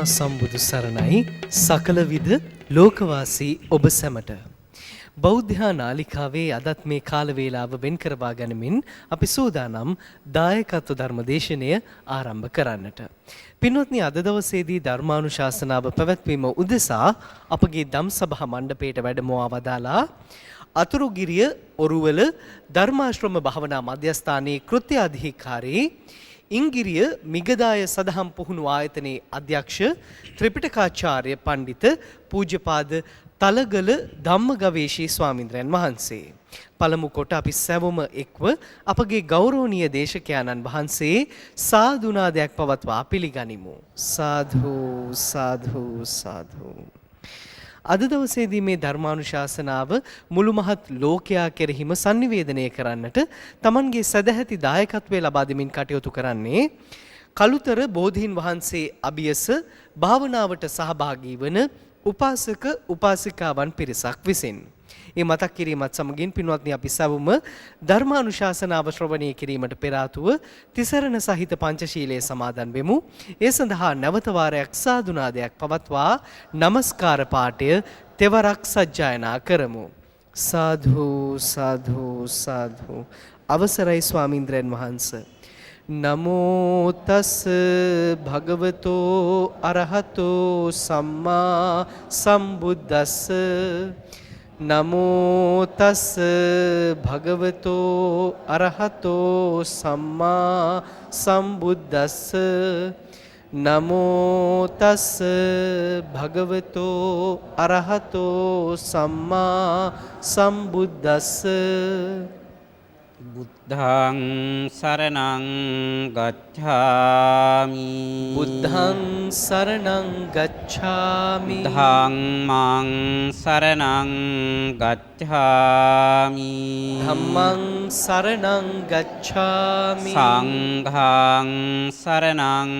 සම්බුදු සරණයි සකල විද ලෝකවාසී ඔබ සැමට. බෞද්ධ නාලිකාවේ අදත් මේ කාල වේලාව වෙන් කරවා ගනිමින් අපි සූදානම් දායකත්ව ධර්ම දේශනය ආරම්භ කරන්නට. පින්වත්නි, අද දවසේදී ධර්මානුශාසනාව පැවැත්වීම උදෙසා අපගේ ධම්සභා මණ්ඩපයට වැඩමවා වදාලා අතුරුගිරිය ඔරුවල ධර්මාශ්‍රම භාවනා මධ්‍යස්ථානයේ කෘත්‍ය අධිකාරී ඉංගිරිය මිගදාය සදහම් පුහුණු ආයතනයේ අධ්‍යක්ෂ ත්‍රිපිටකාචාර්ය පණ්ඩිත පූජ්‍යපාද තලගල ධම්මගවේෂී ස්වාමින්ද්‍රයන් වහන්සේ. පළමු කොට අපි සැවොම එක්ව අපගේ ගෞරවනීය දේශකයාණන් වහන්සේ සාදුනාදයක් පවත්වා පිළිගනිමු. සාධු සාධු සාධු. අද දවසේදී මේ ධර්මානුශාසනාව මුළු මහත් ලෝකයා කෙරෙහිම sannivedanaya කරන්නට තමන්ගේ සදැහැති දායකත්වය ලබා දෙමින් කටයුතු කරන්නේ කළුතර බෝධීන් වහන්සේ අභියස භාවනාවට සහභාගී වන උපාසක උපාසිකාවන් පිරිසක් විසින්. ඒ මතක් කිරීමත් සමගින් පින්වත්නි, අපි සැවොම ධර්මානුශාසනාව ශ්‍රවණය කිරීමට පෙර ආතුව තිසරණ සහිත පංචශීලයේ සමාදන් වෙමු. ඒ සඳහා නැවත වාරයක් සාදුනාදයක් පවත්වා නමස්කාර පාඨය තෙවරක් සජ්ජායනා කරමු. සාධු සාධු සාධු. අවසරයි ස්වාමීන්ද්‍රයන් වහන්සේ. නමෝ තස් භගවතෝ අරහතෝ සම්මා සම්බුද්දස්ස. නමෝ තස් භගවතෝ අරහතෝ සම්මා සම්බුද්දස්ස. නමෝ තස් භගවතෝ අරහතෝ සම්මා සම්බුද්දස්ස. බුද්ධං සරණං ගච්ඡාමි. බුද්ධං සරණං ගච්ඡාමි. ධම්මං සරණං ගච්ඡාමි. ධම්මං සරණං ගච්ඡාමි. සංඝං සරණං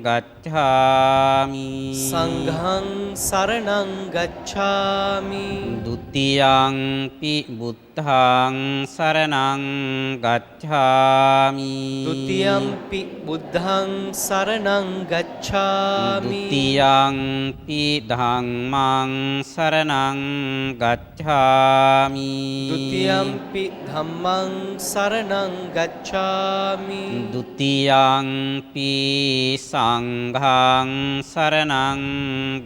ගච්ඡාමි. සංඝං සරණං ගච්ඡාමි. ဒုတိယံ පි බුද්ධං සරණං ගච්ඡාමි. ဒုတိယံ පි බුද්ධං සරණං ගච්ඡාමි. ဒုတိယံ පි ධම්මං සරණං ගච්ඡාමි. ဒုတိယံ පි ධම්මං සරණං ගච්ඡාමි. ဒုတိယံ පි සංඝං සරණං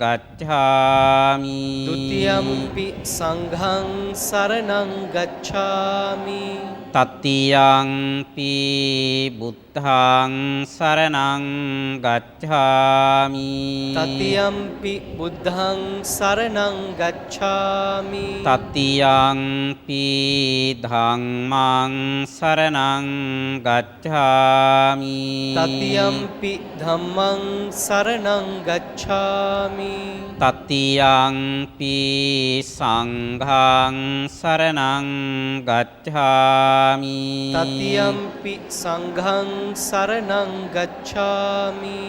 ගච්ඡාමි. ဒုတိယံ පි සංඝං සරණං ගච්ඡාමි. තතියංපි බුද්ධං සරණං ගච්ඡාමි. තතියම්පි බුද්ධං සරණං ගච්ඡාමි. තතියංපි ධම්මං සරණං ගච්ඡාමි. තතියම්පි ධම්මං සරණං ගච්ඡාමි. තතියංපි සංඝං සරණං ගච්ඡාමි. තතියම්පි සංඝං සරණං ගච්ඡාමි.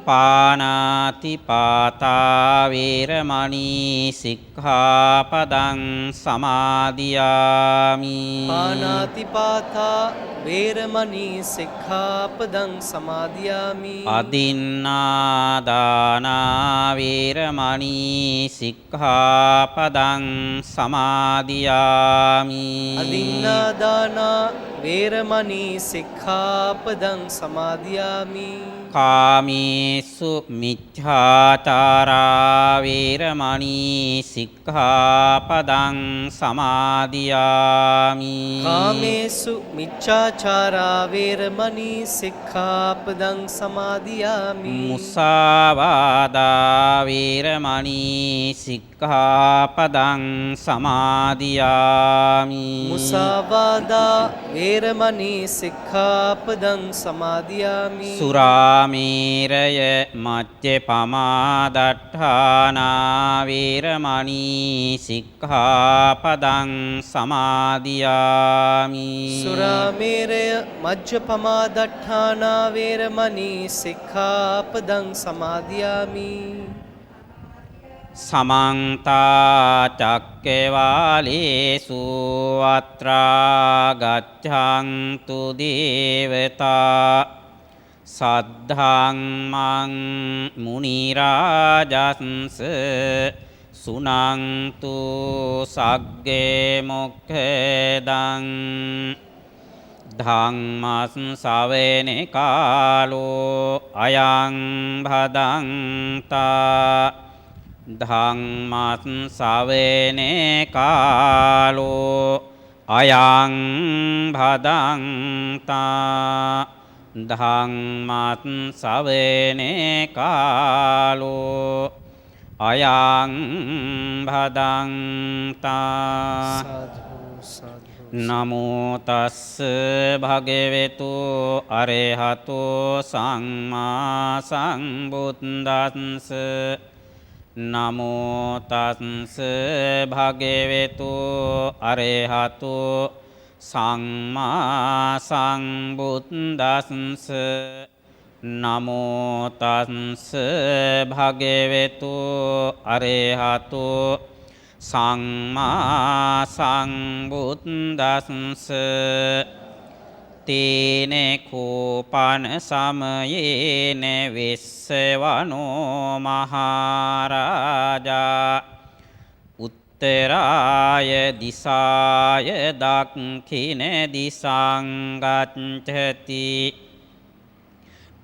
පානාති පාතා වේරමණී සික්ඛාපදං සමාදියාමි. පානාති පාතා වේරමණී සික්ඛාපදං සමාදියාමි. අදින්නා දානා වේරමණී සික්ඛාපදං සමාදියාමි. අදින්නා දානා වේරමණී සික්ඛාපදං සමාදියාමි. කාමේසු මිච්ඡාචාරා වේරමණී සික්ඛාපදං සමාදියාමි. කාමේසු මිච්ඡාචාරා වේරමණී සික්ඛාපදං සමාදියාමි. මුසාවාදා වේරමණී සික්ඛාපදං සමාදියාමි. මුසාවාදා වේරමණී සික්ඛාපදං සමාදියාමි. සුරාමේරය මච්චපමා දට්ඨානා වේරමණී සික්ඛාපදං සමාදියාමි. සුරාමේරය මජ්ජපමා දට්ඨානා වේරමණී සික්ඛාපදං සමාදියාමි. समन्ता चक्केवालेषु अत्रा गच्छन्तु देवता සද්ධාම්මං මුනි රාජස්ස සුනන්තු සග්ගේ මොක්ඛදං ධම්මස් ශවේනේ කාලෝ අයං භදංතා ධම්මස් ශවේනේ කාලෝ අයං භදංතා ධම්මස් ශවේනේ කාලෝ අයං භදංතා නමෝ තස්ස භගවතු අරහතෝ සම්මා සම්බුද්දස්ස නමෝ තස්ස භගවතු අරහතෝ සම්මා සම්බුද්දස්ස නමෝ තස්ස භගවතු අරහතෝ සම්මා සම්බුද්දස්ස තේන කෝපන සමයේන විස්සවනෝ මහරජා උත්තරාය දිසාය දක්ඛින දිසං ගච්ඡති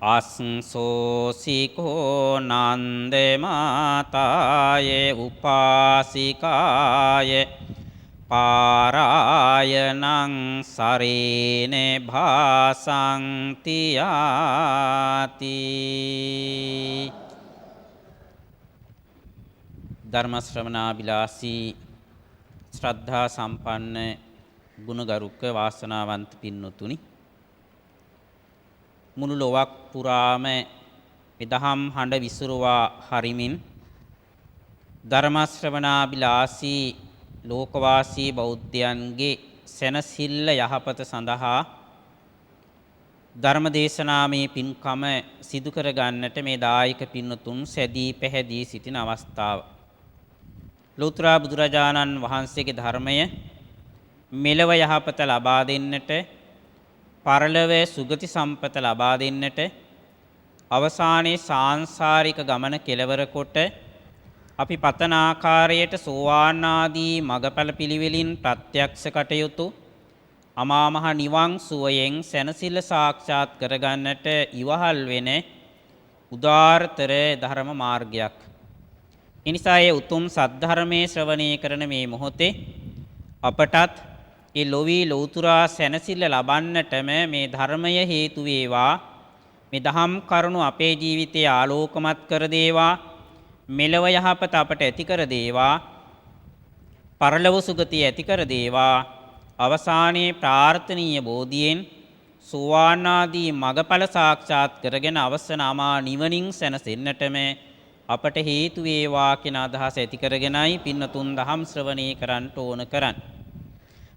අස්සෝසිකෝ නන්ද මාතාය උපාසිකාය පාරායනං සරේන භාසන්ති යාති. ධර්ම ශ්‍රවණාබිලාසී ශ්‍රද්ධා සම්පන්න ගුණගරුක වාසනාවන්ත පින්වතුනි, මුළු ලොවක් පුරාම දහම් හඬ විසුරුවා හරිමින් ධර්ම ශ්‍රවණාබිලාසී ලෝකවාසී බෞද්ධයන්ගේ සැනසෙල්ල යහපත සඳහා ධර්ම දේශනාමේ පින්කම සිදු කර ගන්නට මේ දායක පින්වතුන් සැදී පැහැදී සිටින අවස්ථාව. ලෝතර බුදුරජාණන් වහන්සේගේ ධර්මය මෙලව යහපත ලබා දෙන්නට, පරලොවේ සුගති සම්පත ලබා දෙන්නට, අවසානයේ සාංශාරික ගමන කෙලවර කොට අපි පතන ආකාරයට සෝවාන් ආදී මගඵල පිළිවෙලින් ප්‍රත්‍යක්ෂ කටයුතු අමා මහ නිවන් සුවයෙන් සැනසෙල්ල සාක්ෂාත් කරගන්නට ඉවහල් වෙන උදාාරතර ධර්ම මාර්ගයක්. එනිසා ඒ උතුම් සද්ධර්මයේ ශ්‍රවණය කරන මේ මොහොතේ අපටත් ඒ ලොවී ලෞතුරා සැනසෙල්ල ලබන්නටම මේ ධර්මය හේතු වේවා. මේ දහම් කරුණු අපේ ජීවිතයේ ආලෝකමත් කර දේවා. මෙලව යහපත අපට ඇති කර දේවා. පරලොව සුගතිය ඇති කර දේවා. අවසානයේ ප්‍රාර්ථනීය බෝධියෙන් සෝවාන් ආදී මගඵල සාක්ෂාත් කරගෙන අවසන අමා නිවනින් සැනසෙන්නටම අපට හේතු වේවා කියන අදහස ඇති කරගෙනයි පින්නතුන් දහම් ශ්‍රවණය කරන්නට ඕන කරන්නේ.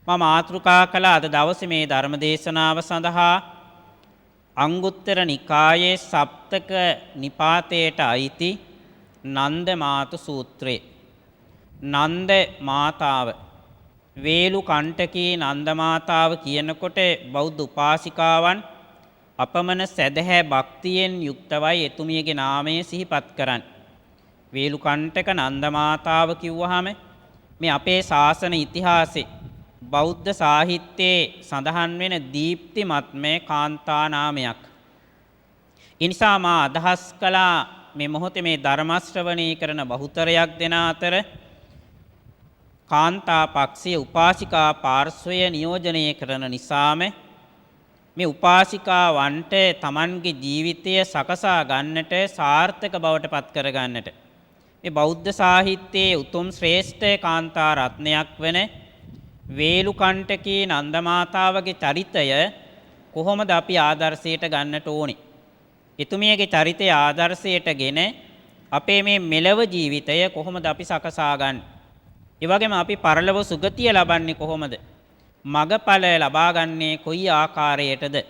මම මාතෘකා කළ අද දවසේ මේ ධර්ම දේශනාව සඳහා අංගුත්තර නිකායේ සප්තක නිපාතයට අයිති නන්ද මාතු සූත්‍රය. නන්ද මාතාව, වේලු කණ්ඨකී නන්ද මාතාව කියනකොට බෞද්ධ උපාසිකාවන් අපමණ සැදැහැ භක්තියෙන් යුක්තවයි එතුමියගේ නාමය සිහිපත් කරන්නේ. වේලු කණ්ඨක නන්ද මාතාව කිව්වහම මේ අපේ ශාසන ඉතිහාසයේ බෞද්ධ සාහිත්‍යයේ සඳහන් වෙන දීප්තිමත්මය කාන්තා නාමයක්. ඉනිසා මා අදහස් කළා මේ මොහොතේ මේ ධර්ම ශ්‍රවණය කරන බහුතරයක් දෙන අතර කාන්තා පක්ෂයේ උපාසිකා පාර්ශ්වය නියෝජනය කරන නිසාම මේ උපාසිකාවන්ට තමන්ගේ ජීවිතය සකසා ගන්නට, සාර්ථක බවට පත් කර ගන්නට මේ බෞද්ධ සාහිත්‍යයේ උතුම් ශ්‍රේෂ්ඨ කාන්තා රත්නයක් වෙන වේලු කණ්ඨකී නන්ද මාතාවගේ චරිතය කොහොමද අපි ආදර්ශයට ගන්නට ඕනේ? එතුමියගේ චරිතය ආදර්ශයටගෙන අපේ මේ මෙලව ජීවිතය කොහොමද අපි සකසා ගන්නේ? ඒ වගේම අපි පරලොව සුගතිය ලබන්නේ කොහොමද? මගඵල ලබා ගන්නේ කොයි ආකාරයටද?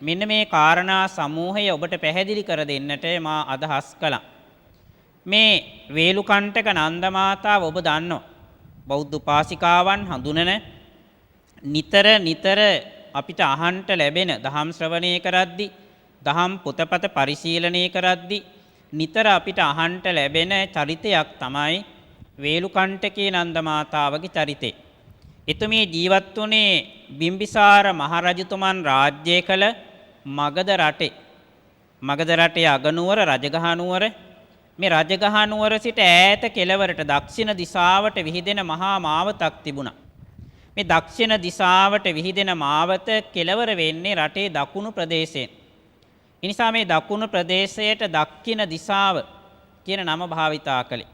මෙන්න මේ කාරණා සමූහය ඔබට පැහැදිලි කර දෙන්නට මා අදහස් කළා. මේ වේලු කණ්ඨක නන්ද මාතාව ඔබ දන්නවා. බෞද්ධ උපාසිකාවන් හඳුනන නිතර අපිට අහන්ට ලැබෙන දහම් ශ්‍රවණය කරද්දී දහම් පොතපත පරිශීලනය කරද්දී නිතර අපිට අහන්ට ලැබෙන චරිතයක් තමයි වේලුකණ්ඨකේ නන්ද මාතාවගේ චරිතය. එතුමිය ජීවත් වුණේ බිම්බිසාර මහරජතුමන් රාජ්‍ය කළ මගධ රටේ. මගධ රටේ අගනුවර රජගහ නුවර. මේ රජගහ නුවර සිට ඈත කෙළවරට දක්ෂිණ දිශාවට විහිදෙන මහා මාවතක් තිබුණා. මේ දක්ෂිණ දිශාවට විහිදෙන මාවත කෙළවර වෙන්නේ රටේ දකුණු ප්‍රදේශයෙන්. ඒ නිසා මේ දකුණු ප්‍රදේශයට දක්ෂිණ දිශාව කියන නම භාවිතා කළේ.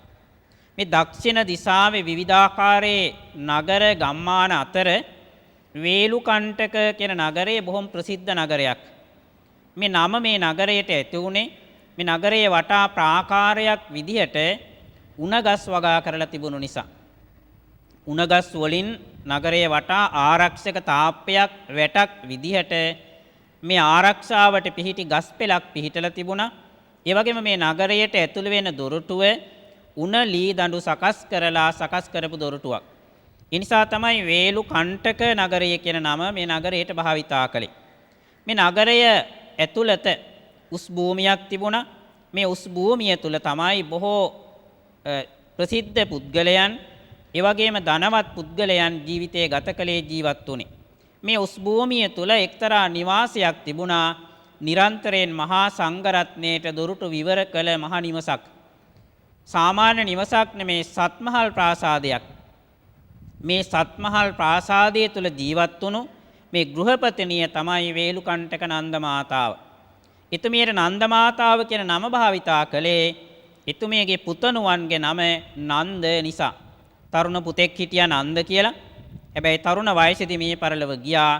මේ දක්ෂිණ දිශාවේ විවිධාකාරයේ නගර ගම්මාන අතර වේලුකණ්ඨක කියන නගරය බොහොම ප්‍රසිද්ධ නගරයක්. මේ නම මේ නගරයට ඇති වුණේ මේ නගරයේ වටා ප්‍රාකාරයක් විදිහට උණගස් වගා කරලා තිබුණු නිසා. උණගස් වලින් නගරයේ වටා ආරක්ෂක තාප්පයක් වැටක් විදිහට මේ ආරක්ෂාවට පිහිටි ගස් පෙළක් පිහිටලා තිබුණා. ඒ වගේම මේ නගරයට ඇතුළු වෙන දොරටුව උණ ලී දඬු සකස් කරපු දොරටුවක්. ඒ නිසා තමයි වේලුකණ්ඨක නගරය කියන නම මේ නගරයට භාවිතා කළේ. මේ නගරය ඇතුළත උස් භූමියක් තිබුණා. මේ උස් භූමිය තුල තමයි බොහෝ ප්‍රසිද්ධ පුද්ගලයන් ඒ වගේම ධනවත් පුද්ගලයන් ජීවිතය ගත කළේ ජීවත් වුණේ. මේ උස් භූමිය තුල එක්තරා නිවාසයක් තිබුණා. නිරන්තරයෙන් මහා සංඝරත්නයට දොරටු විවර කළ මහ නිවසක්. සාමාන්‍ය නිවසක් නෙමේ සත්මහල් ප්‍රාසාදයක්. මේ සත්මහල් ප්‍රාසාදය තුල ජීවත් වුණු මේ ගෘහපතිනිය තමයි වේලුකණ්ඨක නන්ද මාතාව. එතුමියට නන්ද මාතාව කියන නම භාවිතා කළේ එතුමියගේ පුතණුවන්ගේ නම නන්ද නිසා. තරුණ පුතෙක් හිටියා නන්ද කියලා. හැබැයි තරුණ වයසේදී මේ පරලොව ගියා.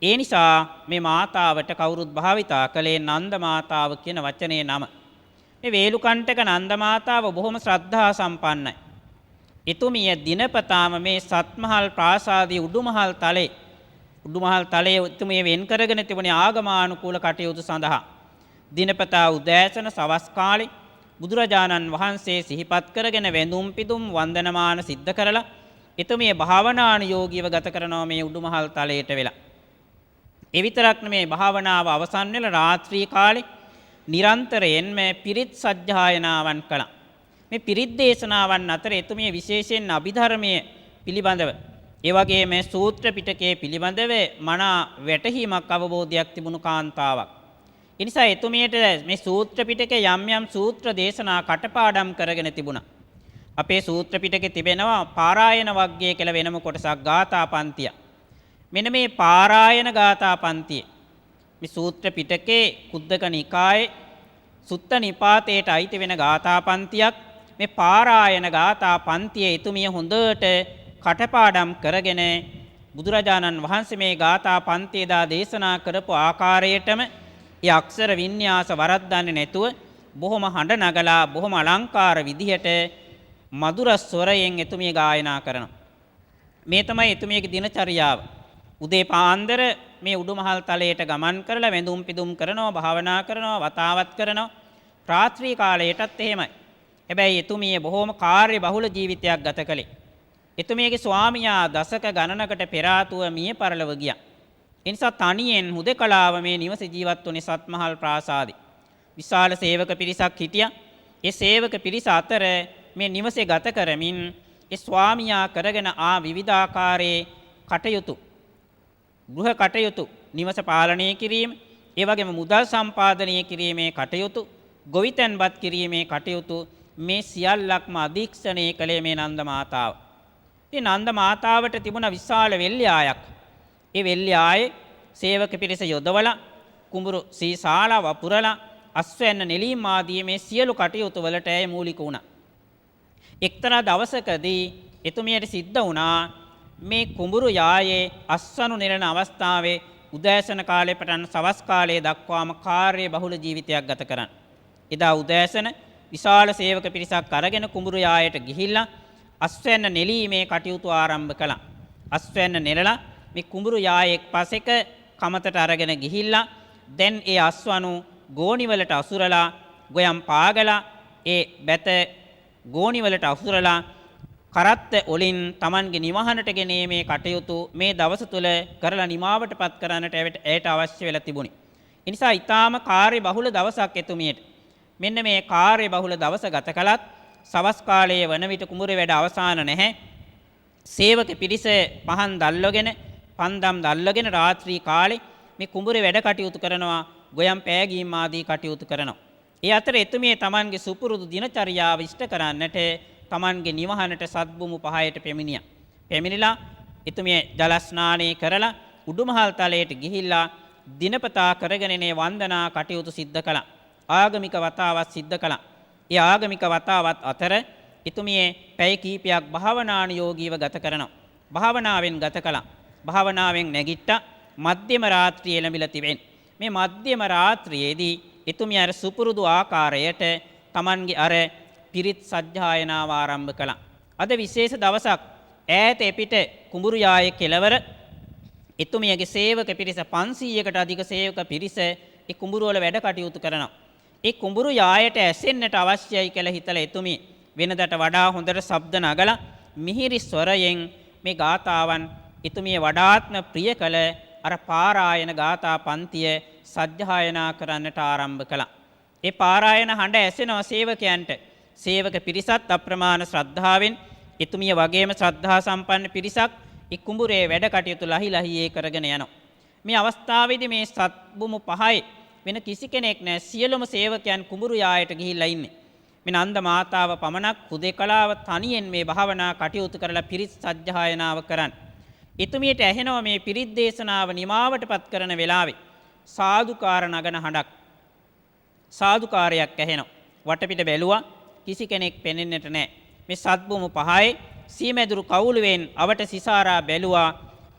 ඒ නිසා මේ මාතාවට කවුරුත් භාවිතා කළේ නන්ද මාතාව කියන වචනේ නම. මේ වේලුකණ්ඨක නන්ද මාතාව බොහොම ශ්‍රද්ධා සම්පන්නයි. එතුමිය දිනපතාම මේ සත්මහල් ප්‍රාසාදයේ උඩුමහල් තලයේ එතුමිය වෙන් කරගෙන තිබුණේ ආගමානුකූල කටයුතු සඳහා. දිනපතා උදෑසන සවස් කාලේ බුදුරජාණන් වහන්සේ සිහිපත් කරගෙන වැඳුම් පිදුම් වන්දනමාන සිද්ධ කරලා එතුමිය භාවනානුයෝගීව ගත කරනවා මේ උඩුමහල් තලයට වෙලා. ඒ විතරක් නෙමේ භාවනාව අවසන් වෙලා රාත්‍රී කාලේ නිරන්තරයෙන්ම පිරිත් සජ්ජායනාවන් කළා. මේ පිරිත් දේශනාවන් අතර එතුමිය විශේෂයෙන් අභිධර්මයේ පිළිබඳව ඒ වගේම සූත්‍ර පිටකයේ පිළිබඳව මනා වැටහීමක් අවබෝධයක් තිබුණු කාන්තාවක්. ඒ නිසා එතුමියට මේ සූත්‍ර පිටකේ යම් යම් සූත්‍ර දේශනා කටපාඩම් කරගෙන තිබුණා. අපේ සූත්‍ර පිටකේ තිබෙනවා පාරායන වග්ගය කියලා වෙනම කොටසක් ගාථා පන්තිය. මෙන්න මේ පාරායන ගාථා පන්තිය මේ සූත්‍ර පිටකේ කුද්දක නිකායේ සුත්ත නිපාතයට අයිති වෙන ගාථා පන්තියක්. මේ පාරායන ගාථා පන්තිය එතුමිය හොඳට කටපාඩම් කරගෙන බුදුරජාණන් වහන්සේ මේ ගාථා පන්තිය දා දේශනා කරපු ආකාරයටම ඒ අක්ෂර වින්‍යාස වරද්දන්නේ නැතුව බොහොම හඬ නගලා බොහොම අලංකාර විදිහට මధుර ස්වරයෙන් එතුමිය ගායනා කරනවා. මේ තමයි එතුමියගේ දිනචරියාව. උදේ පාන්දර මේ උඩුමහල් තලයට ගමන් කරලා වැඳුම් පිදුම් කරනවා, භාවනා කරනවා, වතාවත් කරනවා. රාත්‍රී කාලයටත් එහෙමයි. හැබැයි එතුමිය බොහොම කාර්ය බහුල ජීවිතයක් ගත කළේ. එතුමියගේ ස්වාමියා දශක ගණනකට පෙර ආතුව මිය පරලොව ගියා. ඒ නිසා තනියෙන් හුදකලාව මේ නිවසේ ජීවත් වුණේ සත්මහල් ප්‍රාසාදේ. විශාල සේවක පිරිසක් හිටියා. ඒ සේවක පිරිස අතර මේ නිවසේ ගත කරමින් ඒ ස්වාමියා කරගෙන විවිධාකාරයේ කටයුතු ගෘහ කටයුතු නිවස පාලනය කිරීම, ඒ වගේම මුදල් සම්පාදනය කිරීමේ කටයුතු, ගොවිතැන්පත් කිරීමේ කටයුතු මේ සියල්ලක්ම අධීක්ෂණය කළේ මේ නන්ද මාතාව. මේ නන්ද මාතාවට තිබුණ විශාල වෙල්යායක්. ඒ වෙල්යායේ සේවක පිරිස යොදවලා කුඹුරු සීසාලා වපුරලා අස්වැන්න නෙලීම් ආදී මේ සියලු කටයුතු වලට ඇය මූලික වුණා. එක්තරා දවසකදී එතුමියට සිද්ධ වුණා මේ කුඹුරු යායේ අස්වනු නෙලන අවස්ථාවේ උදෑසන කාලේ පටන් සවස් කාලයේ දක්වාම කාර්ය බහුල ජීවිතයක් ගත කරන්න. එදා උදෑසන විශාල සේවක පිරිසක් අරගෙන කුඹුරු යායට ගිහිල්ලා අස්වැන්න නෙලීමේ කටයුතු ආරම්භ කළා. අස්වැන්න නෙලලා මේ කුඹුරු යායේ එක් පසෙක කමතට අරගෙන ගිහිල්ලා දැන් ඒ අස්වනු ගෝණිවලට අසුරලා ගොයම් පාගලා ඒ බැත ගෝණිවලට අසුරලා කරත්ත ඔලින් Tamanගේ නිවහනට ගෙනීමේ කටයුතු මේ දවස තුල කරලා නිමාවටපත් කරන්නට ඇයට අවශ්‍ය වෙලා තිබුණේ. ඒ නිසා ඊටාම කාර්ය බහුල දවසක් එතුමියට. මෙන්න මේ කාර්ය බහුල දවස ගත කළත් සවස් කාලයේ වන විට කුඹුරේ වැඩ අවසන් නැහැ. සේවක පිරිස පහන් දැල්වගෙන පන්දම් දැල්වගෙන රාත්‍රී කාලේ මේ කුඹුරේ වැඩ කටයුතු කරනවා, ගොයම් පෑගීම් ආදී කටයුතු කරනවා. ඒ අතර එතුමිය තමන්ගේ සුපුරුදු දිනචරියාව ඉෂ්ට කරන්නට තමන්ගේ නිවහනට සත්බුමු 5ට පැමිණියා. පැමිණිලා එතුමිය ජල ස්නානය කරලා උඩුමහල් තලයට ගිහිල්ලා දිනපතා කරගෙන මේ වන්දනා කටයුතු සිද්ධ කළා. ආගමික වතාවත් සිද්ධ කළා. ඒ ආගමික වතාවත් අතර එතුමිය පැය කීපයක් භාවනානුයෝගීව ගත කරනවා. භාවනාවෙන් ගත කළා. භාවනාවෙන් නැගිට්ටා. මධ්‍යම රාත්‍රියේ ලැබිලා තිබෙන. මේ මධ්‍යම රාත්‍රියේදී එතුමිය අර සුපුරුදු ආකාරයට Tamanගේ අර පිරිත් සජ්ජායනාව ආරම්භ කළා. අද විශේෂ දවසක්. ඈත එපිට කුඹුරු යායේ කෙළවර එතුමියගේ සේවක පිරිස 500කට අධික සේවක පිරිස ඒ කුඹුරු වල වැඩ කටයුතු කරනවා. ඒ කුඹුරු යායට ඇසෙන්නට අවශ්‍යයි කියලා හිතලා එතුමිය වෙනදට වඩා හොඳට ශබ්ද නගලා මිහිරි ස්වරයෙන් මේ ගාථාවන් එතුමිය වඩාත්ම ප්‍රිය කළ අර පාරායන ගාථා පන්තිය සජ්ජායනා කරන්නට ආරම්භ කළා. ඒ පාරායන හඬ ඇසෙනවා සේවකයන්ට. සේවක පිරිසත් අප්‍රමාණ ශ්‍රද්ධාවෙන් එතුමිය වගේම ශ්‍රද්ධා සම්පන්න පිරිසක් ඒ කුඹුරේ වැඩ කටයුතු ලහි ලහියේ කරගෙන යනවා. මේ අවස්ථාවේදී මේ සත්බුමු 5 වෙන කිසි කෙනෙක් නැහැ. සියලුම සේවකයන් කුඹුරු යායට ගිහිල්ලා ඉන්නේ. මේ නන්ද මාතාව පමණක් හුදේකලාව තනියෙන් මේ භාවනා කටයුතු කරලා පිරිත් සජ්ජායනාව කරන්නේ. එතුමියට ඇහෙනවා මේ පිරිත් දේශනාව නිමාවටපත් කරන වෙලාවේ සාදුකාර නගන හඬක්. සාදුකාරයක් ඇහෙනවා. වටපිට බැලුවා කිසි කෙනෙක් පෙනෙන්නට නැහැ. මේ සත්බුමු 5 සීමැදුරු කවුළුවෙන් අවට සිසාරා බැලුවා.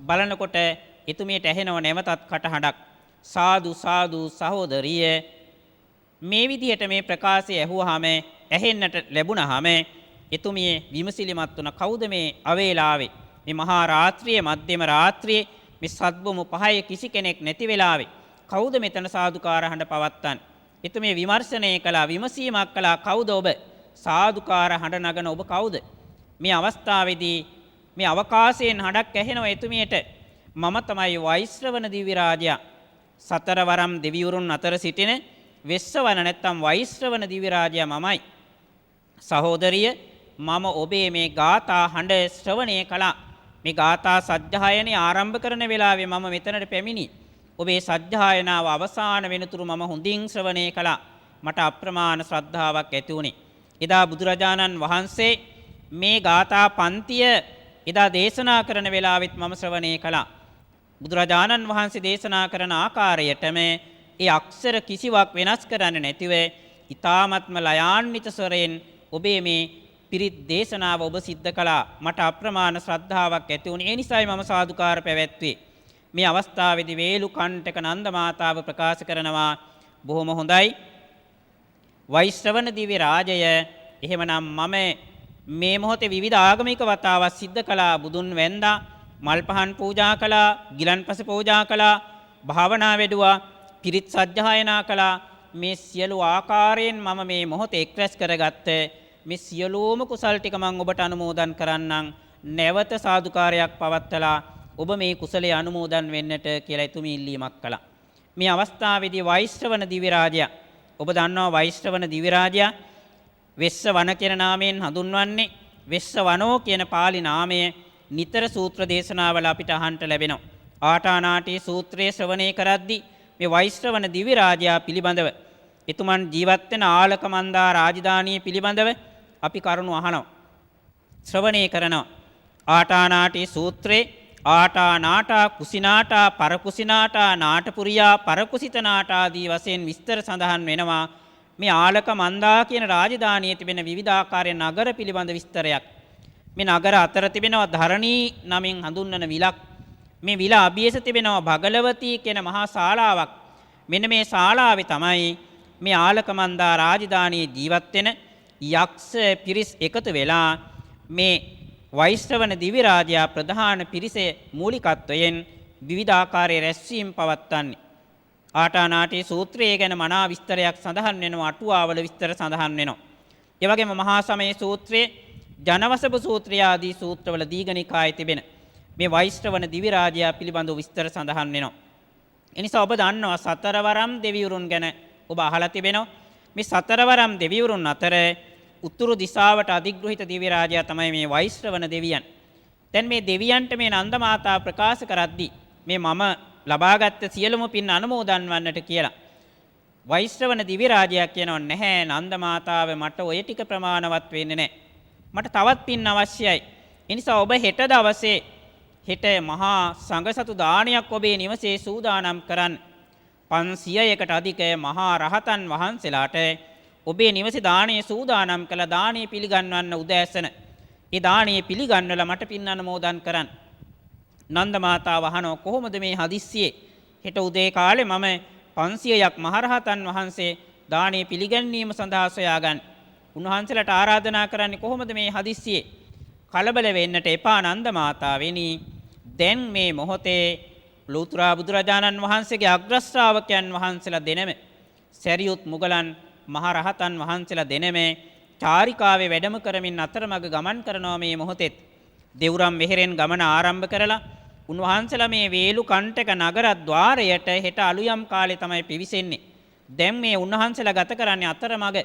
බලනකොට එතුමියට ඇහෙනව නැවතත් කටහඬක්. සාදු සාදු සහෝදරිය. මේ විදිහට මේ ප්‍රකාශය ඇහුවාම ඇහෙන්නට ලැබුණාම එතුමිය විමසිලිමත් වුණා. කවුද මේ අවේලාවේ මේ මහා රාත්‍රියේ මධ්‍යම රාත්‍රියේ මේ සත්බුමු 5 කිසි කෙනෙක් නැති වෙලාවේ කවුද මෙතන සාදුකාර හඬ පවත්තන්නේ? එතුමිය විමර්ශනය කළා, විමසීමක් කළා. කවුද ඔබ? සාදුකාර හඬ නගන ඔබ කවුද? මේ අවස්ථාවේදී මේ අවකාශයෙන් හඬක් ඇහෙනවා එතුමියට. මම තමයි වෛශ්‍රවණ දිව්‍ය රාජයා. සතරවරම් දෙවිවරුන් අතර සිටින වෙස්සවන නැත්තම් වෛශ්‍රවණ දිව්‍ය රාජයා මමයි. සහෝදරිය, මම ඔබේ මේ ගාථා හඬ ශ්‍රවණය කළා. මේ ගාථා සජ්ජායනය ආරම්භ කරන වෙලාවේ මම මෙතනට පැමිණි. ඔබේ සජ්ජායනාව අවසාන වෙනතුරු මම හොඳින් ශ්‍රවණය කළා. මට අප්‍රමාණ ශ්‍රද්ධාවක් ඇති වුණේ. එදා බුදුරජාණන් වහන්සේ මේ ගාථා පන්තිය එදා දේශනා කරන වෙලාවෙත් මම ශ්‍රවණය කළා. බුදුරජාණන් වහන්සේ දේශනා කරන ආකාරයටම ඒ අක්ෂර කිසිවක් වෙනස් කරන්නේ නැතිව ඊ타ත්ම ලයාන්විත ස්වරයෙන් ඔබේ මේ පිරිත් දේශනාව ඔබ සිද්ධ කළා. මට අප්‍රමාණ ශ්‍රද්ධාවක් ඇති වුණේ. ඒ නිසායි මම සාදුකාර පැවැත්වුවේ. මේ අවස්ථාවේදී වේලුකණ්ඨක නන්ද මාතාව ප්‍රකාශ කරනවා, බොහොම හොඳයි වෛශ්‍රවණ දිව්‍ය රාජය. එහෙමනම් මම මේ මොහොතේ විවිධ ආගමික වතාවත් සිද්ධ කළා. බුදුන් වැන්දා, මල් පහන් පූජා කළා, ගිලන්පස පූජා කළා, භාවනා වැඩුවා, පිරිත් සජ්ජායනා කළා. මේ සියලු ආකාරයෙන් මම මේ මොහොතේ එක්රැස් කරගත්ත මේ සියලුම කුසල් ටික මම ඔබට අනුමෝදන් කරන්නම්. නැවත සාදුකාරයක් පවත්තලා ඔබ මේ කුසලයේ අනුමෝදන් වෙන්නට කියලා එතුමි ඉල්ලීමක් කළා. මේ අවස්ථාවේදී වෛශ්‍රවණ දිව්‍ය රාජයා, ඔබ දන්නවා වෛශ්‍රවණ දිව්‍ය රාජයා වෙස්ස වන කියන නාමයෙන් හඳුන්වන්නේ. වෙස්ස වනෝ කියන පාලි නාමය නිතර සූත්‍ර දේශනාවල අපිට අහන්නට ලැබෙනවා. ආටානාටි සූත්‍රයේ ශ්‍රවණය කරද්දී මේ වෛශ්‍රවණ දිව්‍ය රාජයා පිළිබඳව, එතුමන් ජීවත් වෙන ආලකමන්දා රාජධානිය පිළිබඳව අපි කරුණු අහනවා, ශ්‍රවණය කරනවා. ආටානාටි සූත්‍රයේ ආටා නාටා කුසිනාටා පරකුසිනාටා නාටපුරියා පරකුසිත නාටා ආදී වශයෙන් විස්තර සඳහන් වෙනවා. මේ ආලකමන්දා කියන රාජධානියේ තිබෙන විවිධාකාරයේ නගර පිළිබඳ විස්තරයක්. මේ නගර අතර තිබෙනවා ධරණී නමින් හඳුන්වන විලක්. මේ විල අභියස තිබෙනවා භගලවතී කියන මහා ශාලාවක්. මෙන්න මේ ශාලාවේ තමයි මේ ආලකමන්දා රාජධානියේ ජීවත් වෙන යක්ෂ පිරිස් එකතු වෙලා මේ වෛශ්‍රවණ දිව්‍ය රාජයා ප්‍රධාන පිරිසේ මූලිකත්වයෙන් විවිධාකාරයේ රැස්වීම් පවත්වන්නේ. ආටානාටි සූත්‍රයේ ගැන මනා විස්තරයක් සඳහන් වෙනවා. අටුවාවල විස්තර සඳහන් වෙනවා. ඒ වගේම මහා සමය සූත්‍රයේ, ජනවසභ සූත්‍රය ආදී සූත්‍රවල දීඝනිකායේ තිබෙන මේ වෛශ්‍රවණ දිව්‍ය රාජයා පිළිබඳව විස්තර සඳහන් වෙනවා. එනිසා ඔබ දන්නවා සතරවරම් දෙවිවරුන් ගැන ඔබ අහලා තිබෙනවා. මේ සතරවරම් දෙවිවරුන් අතර උතුරු දිශාවට අධිග්‍රහිත දිව්‍ය රාජයා තමයි මේ වෛශ්‍රවණ දෙවියන්. දැන් මේ දෙවියන්ට මේ නන්ද මාතා ප්‍රකාශ කරද්දී මේ මම ලබාගත් සියලුම පින් අනුමෝදන් වන්නට කියලා. වෛශ්‍රවණ දිව්‍ය රාජයා කියනවා නැහැ නන්ද මාතාව මට ඔය ටික ප්‍රමාණවත් වෙන්නේ නැහැ. මට තවත් පින් අවශ්‍යයි. ඒ නිසා ඔබ හෙට දවසේ හෙට මහා සංඝසතු දානයක් ඔබේ නිවසේ සූදානම් කරන්න. 500කට අධික මහා රහතන් වහන්සේලාට ඔබේ නිවසේ දානීය සූදානම් කළ දානීය පිළිගන්වන්න උදෑසන. ඒ දානීය පිළිගන්වලා මට පින් අනුමෝදන් කරන්න. නන්ද මාතාව අහනවා කොහොමද මේ හදිස්සියේ හෙට උදේ කාලේ මම 500ක් මහරහතන් වහන්සේ දානීය පිළිගැන්වීම සඳහා සොයාගන්නේ. උන්වහන්සේලාට ආරාධනා කරන්නේ කොහොමද මේ හදිස්සියේ? කලබල වෙන්නට එපා නන්ද මාතාවෙනි. දැන් මේ මොහොතේ ලෝතර බුදුරජාණන් වහන්සේගේ අග්‍ර ශ්‍රාවකයන් වහන්සේලා දෙනම සරියුත් මුගලන් මහරහතන් වහන්සේලා දෙනම චාරිකාවේ වැඩම කරමින් අතරමඟ ගමන් කරනවා මේ මොහොතේ. දෙවුරම් වෙහෙරෙන් ගමන ආරම්භ කරලා උන්වහන්සේලා මේ වේලු කණ්ඨක නගර ద్వාරයට හෙට අලුයම් කාලේ තමයි පිවිසෙන්නේ. දැන් මේ උන්වහන්සේලා ගත කරන්නේ අතරමඟ.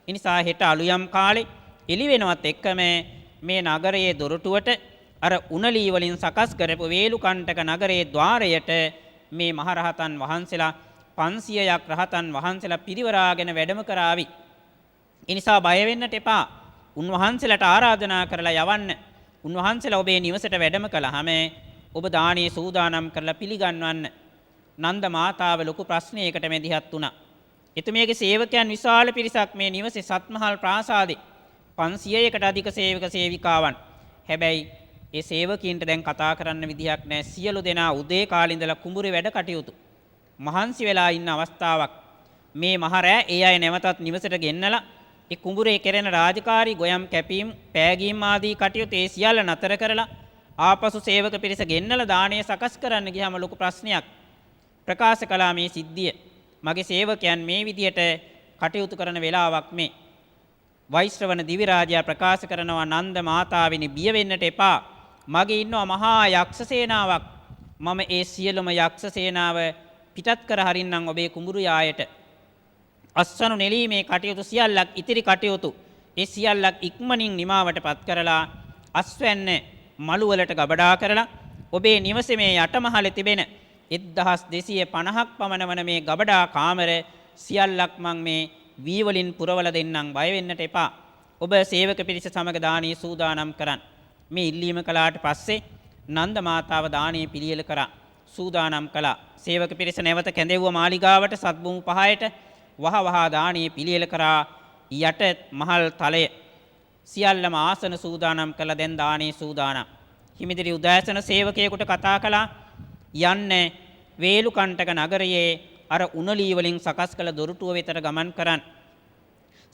ඒ නිසා හෙට අලුයම් කාලේ එළි වෙනවත් එක්කම මේ නගරයේ දොරටුවට අර උණලී වලින් සකස් කරපු වේලු කණ්ඨක නගරයේ ద్వාරයට මේ මහරහතන් වහන්සේලා 500ක් රහතන් වහන්සේලා පිරිවරාගෙන වැඩම කරાવી. ඒ නිසා බය වෙන්නට එපා. උන්වහන්සේලාට ආරාධනා කරලා යවන්න. උන්වහන්සේලා ඔබේ නිවසට වැඩම කළාම ඔබ දානීය සූදානම් කරලා පිළිගන්වන්න. නන්ද මාතාව ලොකු ප්‍රශ්නයකට මැදිහත් වුණා. එතුමියගේ සේවකයන් විශාල පිරිසක් මේ නිවසේ සත්මහල් ප්‍රාසාදේ 500කට අධික සේවක සේවිකාවන්. හැබැයි ඒ සේවකීන්ට දැන් කතා කරන්න විදිහක් නැහැ. සියලු දෙනා උදේ කාලේ ඉඳලා කුඹුරේ වැඩ කටයුතු. මහන්සි වෙලා ඉන්න අවස්ථාවක්. මේ මහරෑ ඒ අය නැවතත් නිවසට ගෙන්නලා ඒ කුඹුරේ කෙරෙන රාජකාරී ගොයම් කැපීම්, පෑගීම් ආදී කටයුතු ඒ සියල්ල නතර කරලා ආපසු සේවක පිරිස ගෙන්නලා දාණය සකස් කරන්න ගියාම ලොකු ප්‍රශ්නයක් ප්‍රකාශ කළා මේ සිද්ධිය. මගේ සේවකයන් මේ විදියට කටයුතු කරන වෙලාවක් මේ. වෛශ්‍රවණ දිවි රාජයා ප්‍රකාශ කරනවා නන්ද මාතාවිනි බිය වෙන්නට එපා. මගේ ඉන්නවා මහා යක්ෂ සේනාවක්. මම ඒ සියලුම යක්ෂ සේනාව පිටත් කර හරින්නම් ඔබේ කුඹුරු යායට. අස්වනු නෙලීමේ කටයුතු සියල්ලක් ඉතිරි කටයුතු ඒ සියල්ලක් ඉක්මනින් නිමාවටපත් කරලා අස්වැන්න මළු වලට ගබඩා කරලා ඔබේ නිවසේ මේ යටමහලේ තිබෙන 1250ක් පමණ වන මේ ගබඩා කාමර සියල්ලක් මං මේ වී වලින් පුරවලා දෙන්නම් බය වෙන්නට එපා. ඔබ සේවක පිරිස සමග දානීය සූදානම් කරන්න. මේ ඉල්ලීම කළාට පස්සේ නන්ද මාතාව දානීය පිළියෙල කරා. සූදානම් කළා. සේවක පිරිස නැවත කැඳෙව්ව මාලිගාවට සත්බුමු 5ට වහ දානීය පිළියෙල කරා. යට මහල් තලය සියල්ලම ආසන සූදානම් කළා. දැන් දානීය සූදානම්. හිමිදිරි උදෑසන සේවකයෙකුට කතා කළා යන්න වේලු කණ්ඨක නගරයේ අර උණලී වලින් සකස් කළ දොරටුව වෙතට ගමන් කරන්න.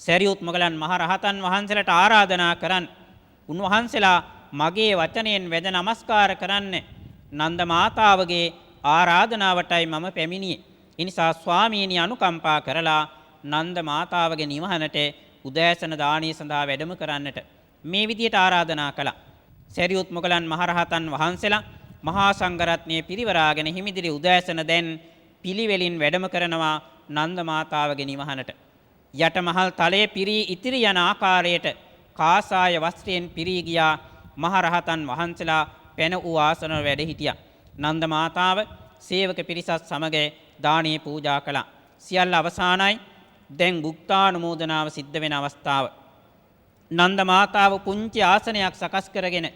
සරියුත් මොගලන් මහ රහතන් වහන්සේලාට ආරාධනා කරන්න. උන්වහන්සේලා මගේ වචනයෙන් වැඳ නමස්කාර කරන්න. නන්ද මාතාවගේ ආරාධනාවටයි මම පැමිණියේ. ඒ නිසා ස්වාමීනි අනුකම්පා කරලා නන්ද මාතාවගේ නිවහනට උදෑසන දානීය සඳහා වැඩම කරන්නට මේ විදියට ආරාධනා කළා. සරියුත් මොගලන් මහ රහතන් වහන්සේලා මහා සංඝරත්නයේ පිරිවරාගෙන හිමිදිරි උදෑසන දැන් පිළිවෙලින් වැඩම කරනවා නන්ද මාතාවගේ නිවහනට. යටමහල් තලයේ පිරී ඉතිරි යන ආකාරයට කාසාය වස්ත්‍රයෙන් පිරී ගියා මහරහතන් වහන්සේලා පැන වූ ආසනවල වැඩ හිටියා. නන්ද මාතාව සේවක පිරිසත් සමග දානීය පූජා කළා. සියල්ල අවසానයි. දැන් භුක්තානුමෝදනාව සිද්ධ වෙන අවස්ථාව. නන්ද මාතාව පුංචි ආසනයක් සකස් කරගෙන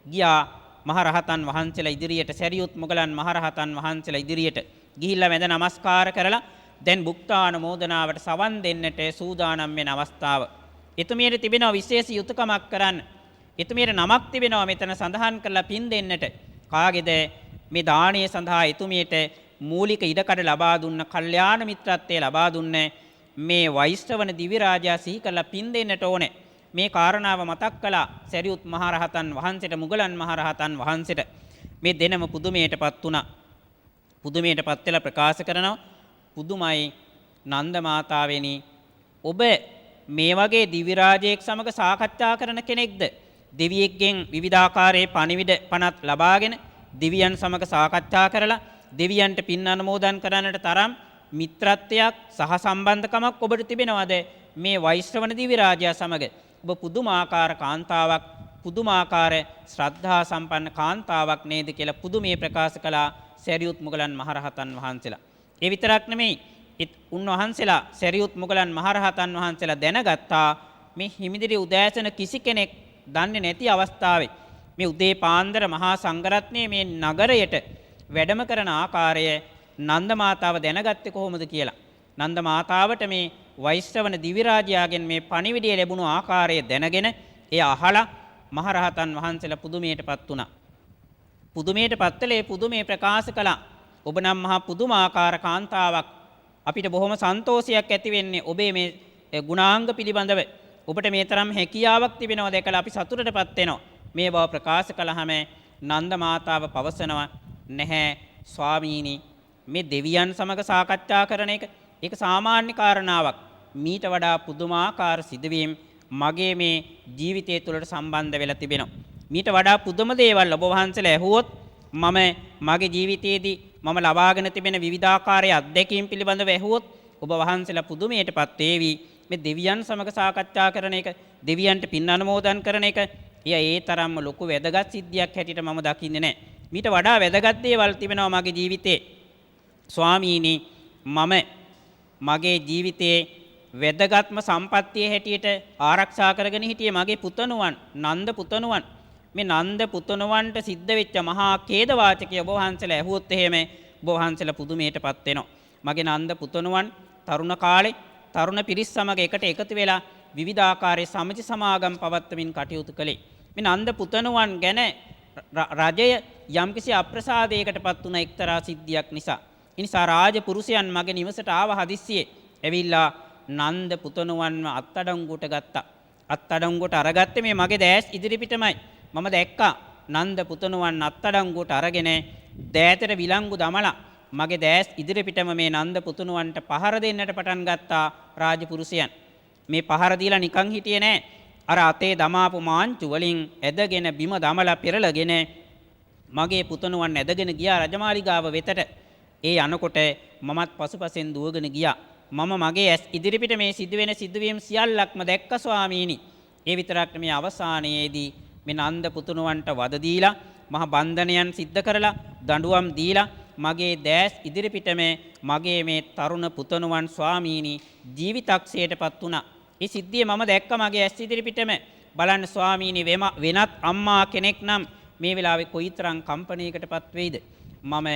ගියා මහරහතන් වහන්සේලා ඉදිරියට. සරියුත් මොගලන් මහරහතන් වහන්සේලා ඉදිරියට ගිහිල්ලා වැඳ නමස්කාර කරලා දැන් භුක්තානුමෝදනාවට සවන් දෙන්නට සූදානම් වෙන අවස්ථාව. එතුමියට තිබෙනවා විශේෂ යුතුයකමක් කරන්න. එතුමියට නමක් තිබෙනවා මෙතන සඳහන් කරලා පින් දෙන්නට. කාගේද? මේ දානීය සඳහා එතුමියට මූලික ඉඩකඩ ලබා දුන්න, කල්යාණ මිත්‍රත්වයේ ලබා දුන්න මේ වෛශ්‍රවණ දිවි රාජයා සිහි කරලා පින් දෙන්නට ඕනේ. මේ කාරණාව මතක් කළා සරියුත් මහරහතන් වහන්සේට, මුගලන් මහරහතන් වහන්සේට. මේ දෙනම පුදුමයටපත් වුණා. පුදුමයටපත් වෙලා ප්‍රකාශ කරනවා පුදුමයි නන්ද මාතාවෙනි, ඔබ මේ වගේ දිවි රාජයෙක් සමග සාකච්ඡා කරන කෙනෙක්ද? දෙවියෙක්ගෙන් විවිධාකාරයේ පණිවිඩ පනත් ලබාගෙන දිවියන් සමග සාකච්ඡා කරලා දෙවියන්ට පින් අනුමෝදන් කරන්නට තරම් මිත්‍රත්වයක් සහ සම්බන්ධකමක් ඔබට තිබෙනවද මේ වෛශ්‍රවණ දිව්‍ය රාජයා සමග? ඔබ පුදුමාකාර කාන්තාවක්, පුදුමාකාර ශ්‍රද්ධා සම්පන්න කාන්තාවක් නේද කියලා පුදුමේ ප්‍රකාශ කළා සැරියුත් මුගලන් මහරහතන් වහන්සේලා. ඒ විතරක් නෙමෙයි, උන්වහන්සේලා සැරියුත් මුගලන් මහරහතන් වහන්සේලා දැනගත්තා මේ හිමිදිරි උදෑසන කිසි කෙනෙක් දන්නේ නැති අවස්ථාවේ මේ උදේ පාන්දර මහා සංඝරත්නයේ මේ නගරයට වැඩම කරන ආකාරය නන්ද මාතාව දැනගත්තේ කොහොමද කියලා. නන්ද මාතාවට මේ වෛශ්‍රවණ දිව්‍ය රාජයාගෙන් මේ පණිවිඩය ලැබුණු ආකාරය දැනගෙන එය අහලා මහරහතන් වහන්සේලා පුදුමයටපත් වුණා. පුදුමයටපත් වෙලා පුදුමේ ප්‍රකාශ කළා. ඔබ නම් මහා පුදුමාකාර කාන්තාවක්. අපිට බොහොම සන්තෝෂයක් ඇති වෙන්නේ ඔබේ මේ ගුණාංග පිළිබඳව. ඔබට මේ තරම් හැකියාවක් තිබෙනවා දැකලා අපි සතුටටපත් වෙනවා. මේ බව ප්‍රකාශ කළාම නන්ද මාතාව පවසනවා නැහැ ස්වාමීනි මේ දෙවියන් සමග සාකච්ඡා කරන එක ඒක සාමාන්‍ය කාරණාවක්. මීට වඩා පුදුමාකාර සිදුවීම් මගේ මේ ජීවිතය තුළට සම්බන්ධ වෙලා තිබෙනවා. මීට වඩා පුදුම දේවල් ඔබ වහන්සේලා ඇහුවොත් මම මගේ ජීවිතයේදී මම ලබාගෙන තිබෙන විවිධාකාරයේ අත්දැකීම් පිළිබඳව ඇහුවොත් ඔබ වහන්සේලා පුදුමයටපත් වේවි. මේ දෙවියන් සමග සාකච්ඡා කරන එක, දෙවියන්ට පින් අනුමෝදන් කරන එක, ඒ තරම්ම ලොකු වැදගත් සිද්ධියක් හැටියට මම දකින්නේ නැහැ. මීට වඩා වැදගත් දේවල් තිබෙනවා මගේ ජීවිතේ. ස්වාමීනි මම මගේ ජීවිතයේ වැදගත්ම සම්පත්තිය හැටියට ආරක්ෂා කරගෙන හිටියේ මගේ පුතණුවන්, නන්ද පුතණුවන්. මේ නන්ද පුතණුවන්ට සිද්ධ වෙච්ච මහා ඛේද වාචකය ඔබ වහන්සේලා ඇහුවොත් එහෙම ඔබ වහන්සේලා පුදුමයටපත් වෙනවා. මගේ නන්ද පුතණුවන් තරුණ කාලේ තරුණ පිරිස් සමග එකට එකතු වෙලා විවිධාකාරයේ සමජ සමාගම් පවත්වමින් කටයුතු කළේ. මේ නන්ද පුතණුවන් ගැන රජය යම්කිසි අප්‍රසාදයකටපත් වුණ එක්තරා සිද්ධියක් නිසා. ඒ නිසා රාජපුරුෂයන් මගේ නිවසට ආව හදිස්සියේ. ඇවිල්ලා නන්ද පුතණුවන්ව අත්අඩංගුවට ගත්තා. අත්අඩංගුවට අරගත්තේ මේ මගේ දැස් ඉදිරිපිටමයි. මම දැක්කා නන්ද පුතණුවන් අත්අඩංගුවට අරගෙන දෑතට විලංගු දමලා මගේ දැස් ඉදිරිපිටම මේ නන්ද පුතණුවන්ට පහර දෙන්නට පටන් ගත්තා රාජපුරුෂයන්. මේ පහර දීලා නිකන් හිටියේ නෑ. අර අතේ දමාපු මාංචු වලින් ඇදගෙන බිම දමලා පෙරලගෙන මගේ පුතණුවන් ඇදගෙන ගියා රජමාලිගාව වෙතට. ඒ යනකොට මමත් පසුපසෙන් දුවගෙන ගියා. මම මගේ ඇස් ඉදිරිපිට මේ සිදුවෙන සිදුවීම් සියල්ලක්ම දැක්ක ස්වාමීනි. ඒ විතරක් මේ අවසානයේදී මේ නන්ද පුතණුවන්ට වද දීලා මහ බන්ධනයන් සිද්ධ කරලා දඬුවම් දීලා මගේ දැස් ඉදිරිපිටම මගේ මේ තරුණ පුතණුවන් ස්වාමීනි ජීවිතක්ෂයටපත් වුණා. ඒ සිද්ධිය මම දැක්ක මගේ ඇස් ඉදිරිපිටම. බලන්න ස්වාමීනි වෙනත් අම්මා කෙනෙක් නම් මේ වෙලාවේ කොයිතරම් කම්පණයකටපත් වෙයිද? මම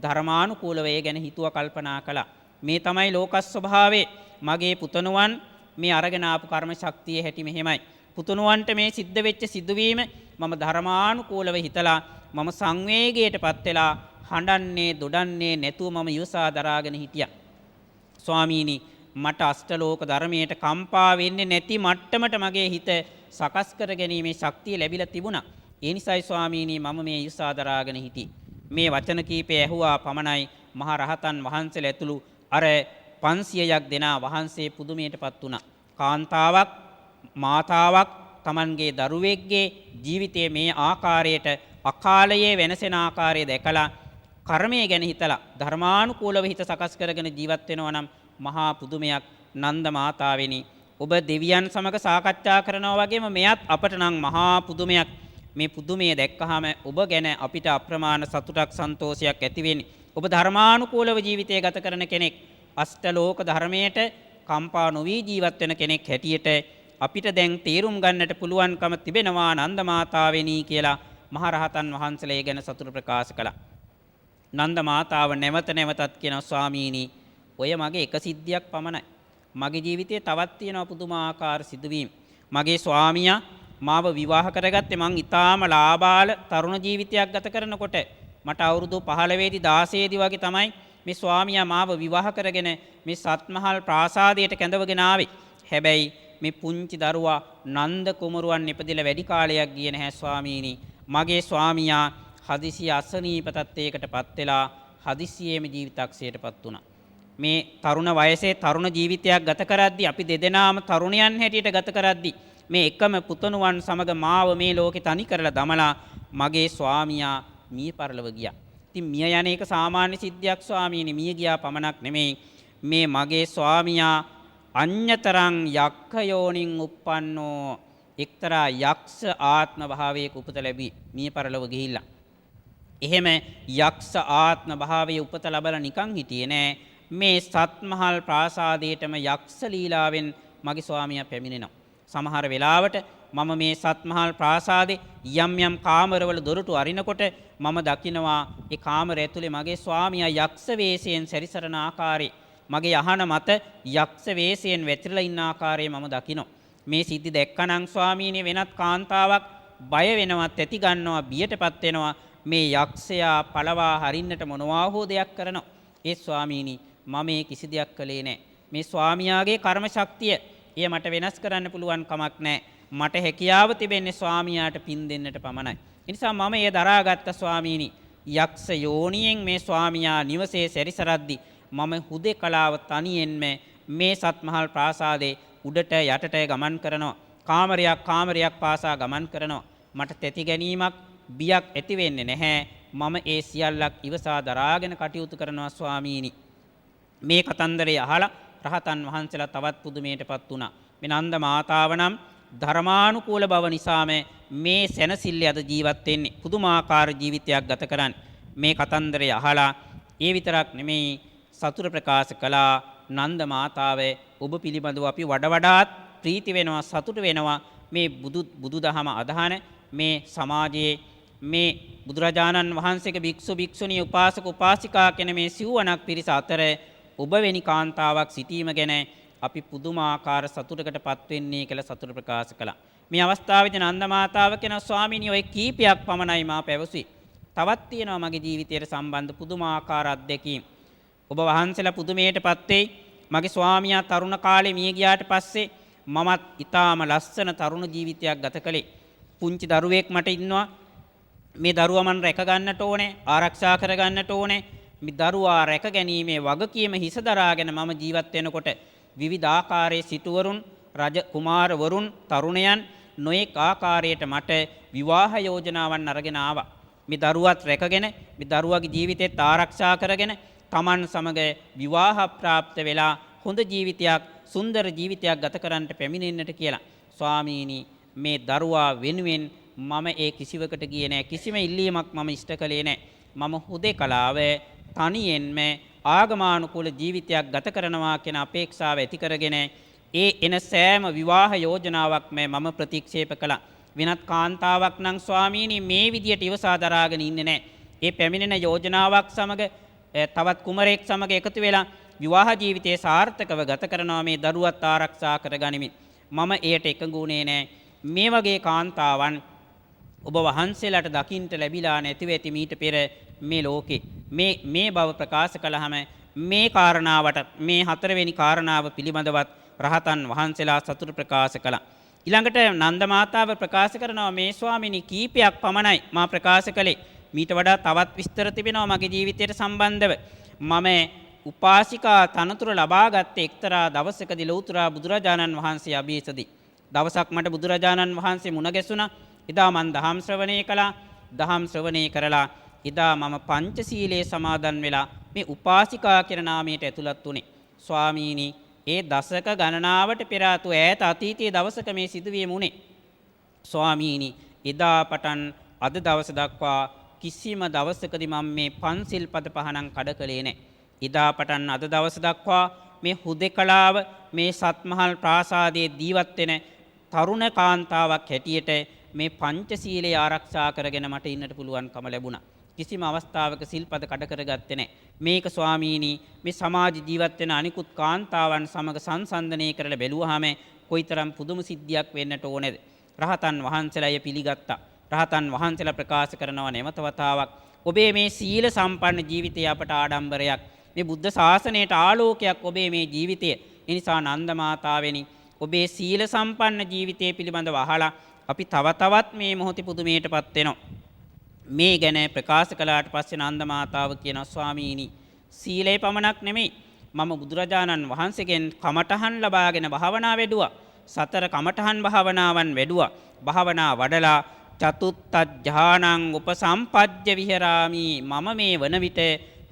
ධර්මානුකූලව ඒ ගැන හිතුවා කල්පනා කළා. මේ තමයි ලෝක ස්වභාවය. මගේ පුතණුවන් මේ අරගෙන ආපු කර්ම ශක්තිය හැටි මෙහෙමයි. පුතණුවන්ට මේ සිද්ධ වෙච්ච සිදුවීම මම ධර්මානුකූලව හිතලා මම සංවේගයටපත් වෙලා හඬන්නේ දොඩන්නේ නැතුව මම ඉවසා දරාගෙන හිටියා. ස්වාමීනි මට අෂ්ටලෝක ධර්මයට කම්පා වෙන්නේ නැති මට්ටමට මගේ හිත සකස් කර ගැනීමේ ශක්තිය ලැබිලා තිබුණා. ඒ නිසායි ස්වාමීනි මම මේ ඉවසා දරාගෙන හිටියේ. මේ වචන කීපය ඇහුවා පමණයි මහා රහතන් වහන්සේලා ඇතුළු අර 500ක් දෙනා වහන්සේ පුදුමයටපත් වුණා. කාන්තාවක් මාතාවක් Tamanගේ දරුවෙක්ගේ ජීවිතයේ මේ ආකාරයට අකාලයේ වෙනසෙන ආකාරය දැකලා කර්මය ගැන හිතලා ධර්මානුකූලව හිත සකස් කරගෙන ජීවත් වෙනවා නම් මහා පුදුමයක්. නන්ද මාතාවෙනි ඔබ දෙවියන් සමග සාකච්ඡා කරනවා වගේම මෙයත් අපට නම් මහා පුදුමයක්. මේ පුදුමය දැක්කහම ඔබ ගැන අපිට අප්‍රමාණ සතුටක් සන්තෝෂයක් ඇති වෙන්නේ. ඔබ ධර්මානුකූලව ජීවිතය ගත කරන කෙනෙක්, අෂ්ටලෝක ධර්මයට කම්පා නොවි ජීවත් වෙන කෙනෙක් හැටියට අපිට දැන් තීරුම් ගන්නට පුළුවන්කම තිබෙනවා නන්ද මාතාවෙනි කියලා මහරහතන් වහන්සේලා ගැන සතුට ප්‍රකාශ කළා. නන්ද මාතාව නැවත නැවතත් කියනවා ස්වාමීනි ඔය මගේ එක සිද්ධියක් පමණයි. මගේ ජීවිතයේ තවත් තියෙනවා පුදුමාකාර සිදුවීම්. මගේ ස්වාමියා මාව විවාහ කරගත්තේ මං ඊටාම ලාබාල තරුණ ජීවිතයක් ගත කරනකොට. මට අවුරුදු 15 16 වගේ තමයි මේ ස්වාමියා මාව විවාහ කරගෙන මේ සත්මහල් ප්‍රාසාදයට කැඳවගෙන ආවේ. හැබැයි මේ පුංචි දරුවා නන්ද කුමරුවන් ඉපදිලා වැඩි කාලයක් ගියේ නැහැ ස්වාමීනි. මගේ ස්වාමියා හදිසිය අසනීප තත්ත්වයකටපත් වෙලා හදිසියෙම ජීවිතක්ෂයටපත් වුණා. මේ තරුණ වයසේ තරුණ ජීවිතයක් ගත කරද්දී අපි දෙදෙනාම තරුණයන් හැටියට ගත කරද්දී මේ එකම පුතණුවන් සමග මාව මේ ලෝකේ තනි කරලා දමලා මගේ ස්වාමියා මිය පරලව ගියා. ඉතින් මිය යන එක සාමාන්‍ය සිද්ධියක් ස්වාමීනි. මිය ගියා පමණක් නෙමෙයි. මේ මගේ ස්වාමියා අඤ්‍යතරං යක්ඛ යෝනින් උප්පන්නෝ එක්තරා යක්ෂ ආත්ම භාවයක උපත ලැබී මිය පරලොව ගිහිල්ලා. එහෙම යක්ෂ ආත්ම භාවයේ උපත ලැබලා නිකන් හිටියේ නෑ. මේ සත්මහල් ප්‍රාසාදයේටම යක්ෂ ලීලාවෙන් මගේ ස්වාමියා පැමිණෙනවා. සමහර වෙලාවට මම මේ සත්මහල් ප්‍රාසාදේ යම් යම් කාමරවල දොරටු අරිනකොට මම දකිනවා ඒ කාමරය ඇතුලේ මගේ ස්වාමියා යක්ෂ වේශයෙන් සැරිසරන ආකාරය, මගේ අහන මත යක්ෂ වේශයෙන් වැතිරලා ඉන්න ආකාරය මම දකිනවා. මේ සිද්ධි දැක්කනම් ස්වාමීනි වෙනත් කාන්තාවක් බය වෙනවත් ඇති ගන්නවා, බියටපත් වෙනවා. මේ යක්ෂයා පළවා හරින්නට මොනවා හෝ දෙයක් කරනවා. ඒ ස්වාමීනි මම මේ කිසි දෙයක් කළේ නැහැ. මේ ස්වාමියාගේ කර්ම ශක්තිය එය මට වෙනස් කරන්න පුළුවන් කමක් නැහැ. මට හැකියාව තිබෙන්නේ ස්වාමියාට පින් දෙන්නට පමණයි. ඒ නිසා මම එය දරාගත්ත ස්වාමීනි. යක්ෂ යෝනියෙන් මේ ස්වාමියා නිවසේ සැරිසරද්දි මම හුදෙකලාව තනියෙන්ම මේ සත්මහල් ප්‍රාසාදේ උඩට යටට ගමන් කරනවා. කාමරයක් පාසා ගමන් කරනවා. මට තැති ගැනීමක් බියක් ඇති වෙන්නේ නැහැ. මම ඒ සියල්ලක් ඉවසා දරාගෙන කටයුතු කරනවා ස්වාමීනි. මේ කතන්දරය අහලා රහතන් වහන්සේලා තවත් පුදුමයටපත් වුණා. මේ නන්ද මාතාව නම් ධර්මානුකූල බව නිසාම මේ සැනසille අද ජීවත් වෙන්නේ. පුදුමාකාර ජීවිතයක් ගත කරන්නේ. මේ කතන්දරය අහලා ඒ විතරක් නෙමෙයි සතුට ප්‍රකාශ කළා. නන්ද මාතාවේ ඔබ පිළිබඳව අපි වඩාත් ප්‍රීති වෙනවා, සතුට වෙනවා. මේ බුදුදහම අදහන මේ සමාජයේ මේ බුදුරජාණන් වහන්සේගේ භික්ෂු භික්ෂුණී උපාසක උපාසිකා කියන මේ සිව්වණක් පිරිස අතර ඔබ වැනි කාන්තාවක් සිටීම ගැන අපි පුදුමාකාර සතුටකටපත් වෙන්නේ කියලා සතුට ප්‍රකාශ කළා. මේ අවස්ථාවේදී නන්ද මාතාව කියන ස්වාමීනි ඔය කීපයක් පමණයි මා පැවසුවේ. තවත් තියෙනවා මගේ ජීවිතයට සම්බන්ධ පුදුමාකාර අත්දැකීම්. ඔබ වහන්සේලා පුදුමයටපත් වෙයි. මගේ ස්වාමියා තරුණ කාලේ මිය ගියාට පස්සේ මමත් ඊටාම ලස්සන තරුණ ජීවිතයක් ගත කළේ. පුංචි දරුවෙක් මට ඉන්නවා. මේ දරුවා මන් රැක ගන්නට ඕනේ, ආරක්ෂා කර ගන්නට ඕනේ. මේ දරුවා රැක ගැනීමේ වගකීම හිස දරාගෙන මම ජීවත් වෙනකොට විවිධාකාරයේ සිටුවරුන්, රජ කුමාරවරුන්, තරුණයන් නොඑක ආකාරයට මට විවාහ යෝජනාවන් අරගෙන ආවා. මේ දරුවත් රැකගෙන, මේ දරුවාගේ ජීවිතේත් ආරක්ෂා කරගෙන තමන් සමග විවාහ ප්‍රාප්ත වෙලා හොඳ ජීවිතයක්, සුන්දර ජීවිතයක් ගත කරන්නට පැමිණෙන්නට කියලා. ස්වාමීනි මේ දරුවා වෙනුවෙන් මම ඒ කිසිවකට ගියේ නැහැ. කිසිම ඉල්ලීමක් මම ඉෂ්ට කළේ නැහැ. මම හුදෙකලාව තනියෙන්ම ආගමානුකූල ජීවිතයක් ගත කරනවා කියන අපේක්ෂාව ඇති කරගෙන ඒ එන සෑම විවාහ යෝජනාවක්ම මම ප්‍රතික්ෂේප කළා. වෙනත් කාන්තාවක් නම් ස්වාමීනි මේ විදියට ඉවසා දරාගෙන ඉන්නේ නැහැ. ඒ පැමිණෙන යෝජනාවක් සමග තවත් කුමරෙක් සමග එකතු වෙලා විවාහ ජීවිතයේ සාර්ථකව ගත කරනවා, මේ දරුවත් ආරක්ෂා කරගනිමින්. මම එයට එකඟුනේ නැහැ. මේ වගේ කාන්තාවන් ඔබ වහන්සේලාට දකින්ට ලැබිලා නැතිව ඇති මීට පෙර මේ ලෝකේ. මේ බව ප්‍රකාශ කළාම මේ කාරණාවට, මේ හතරවෙනි කාරණාව පිළිබඳවත් රහතන් වහන්සේලා සතුට ප්‍රකාශ කළා. ඊළඟට නන්ද මාතාව ප්‍රකාශ කරනවා මේ ස්වාමිනී කීපයක් පමණයි මා ප්‍රකාශ කළේ. මීට වඩා තවත් විස්තර තිබෙනවා මගේ ජීවිතයට සම්බන්ධව. මම උපාසිකා තනතුර ලබාගත්තේ එක්තරා දවසකදී ලෞතර බුදුරජාණන් වහන්සේ අභියසදී. දවසක් මට බුදුරජාණන් වහන්සේ මුණ ගැසුණා. එදා මම දහම් ශ්‍රවණය කළා. දහම් ශ්‍රවණය කරලා එදා මම පංචශීලයේ සමාදන් වෙලා මේ උපාසිකා කියන නාමයට ඇතුළත් වුණේ. ස්වාමීනි ඒ දශක ගණනාවට පෙර ආතු ඈත අතීතයේ දවසක මේ සිදුවීම වුණේ. ස්වාමීනි එදා පටන් අද දවස දක්වා කිසිම දවසකදී මම මේ පන්සිල් පද පහනම් කඩ කළේ නැහැ. එදා පටන් අද දවස දක්වා මේ හුදෙකලාව මේ සත්මහල් ප්‍රාසාදයේ ජීවත් වෙන තරුණ කාන්තාවක් හැටියට මේ පංචශීලයේ ආරක්ෂා කරගෙන මට ඉන්නට පුළුවන්කම ලැබුණා. කිසිම අවස්ථාවක සිල්පද කඩ කරගත්තේ නැහැ. මේක ස්වාමීනි මේ සමාජ ජීවත් වෙන අනිකුත් කාන්තාවන් සමග සංසන්දනය කරලා බැලුවාම කොයිතරම් පුදුම සිද්ධියක් වෙන්නට ඕනේද. රහතන් වහන්සේලා එය පිළිගත්තා. රහතන් වහන්සේලා ප්‍රකාශ කරනවා නැවත වතාවක් ඔබේ මේ සීල සම්පන්න ජීවිතය අපට ආඩම්බරයක්. මේ බුද්ධ ශාසනයට ආලෝකයක් ඔබේ මේ ජීවිතය. ඒ නිසා නන්ද මාතාවෙනි ඔබේ සීල සම්පන්න ජීවිතය පිළිබඳව අහලා අපි තව තවත් මේ මොහොතේ පුදුමයටපත් වෙනවා. මේ ගැන ප්‍රකාශ කළාට පස්සේ නන්ද මාතාව කියනවා ස්වාමීනි සීලේ පමණක් නෙමෙයි මම බුදුරජාණන් වහන්සේගෙන් කමඨහන් ලබාගෙන භාවනා වැඩුවා. සතර කමඨහන් භාවනාවන් වැඩුවා. භාවනා වඩලා චතුත්ථ ධානං උපසම්පජ්ජ විහෙරාමි. මම මේ වන විට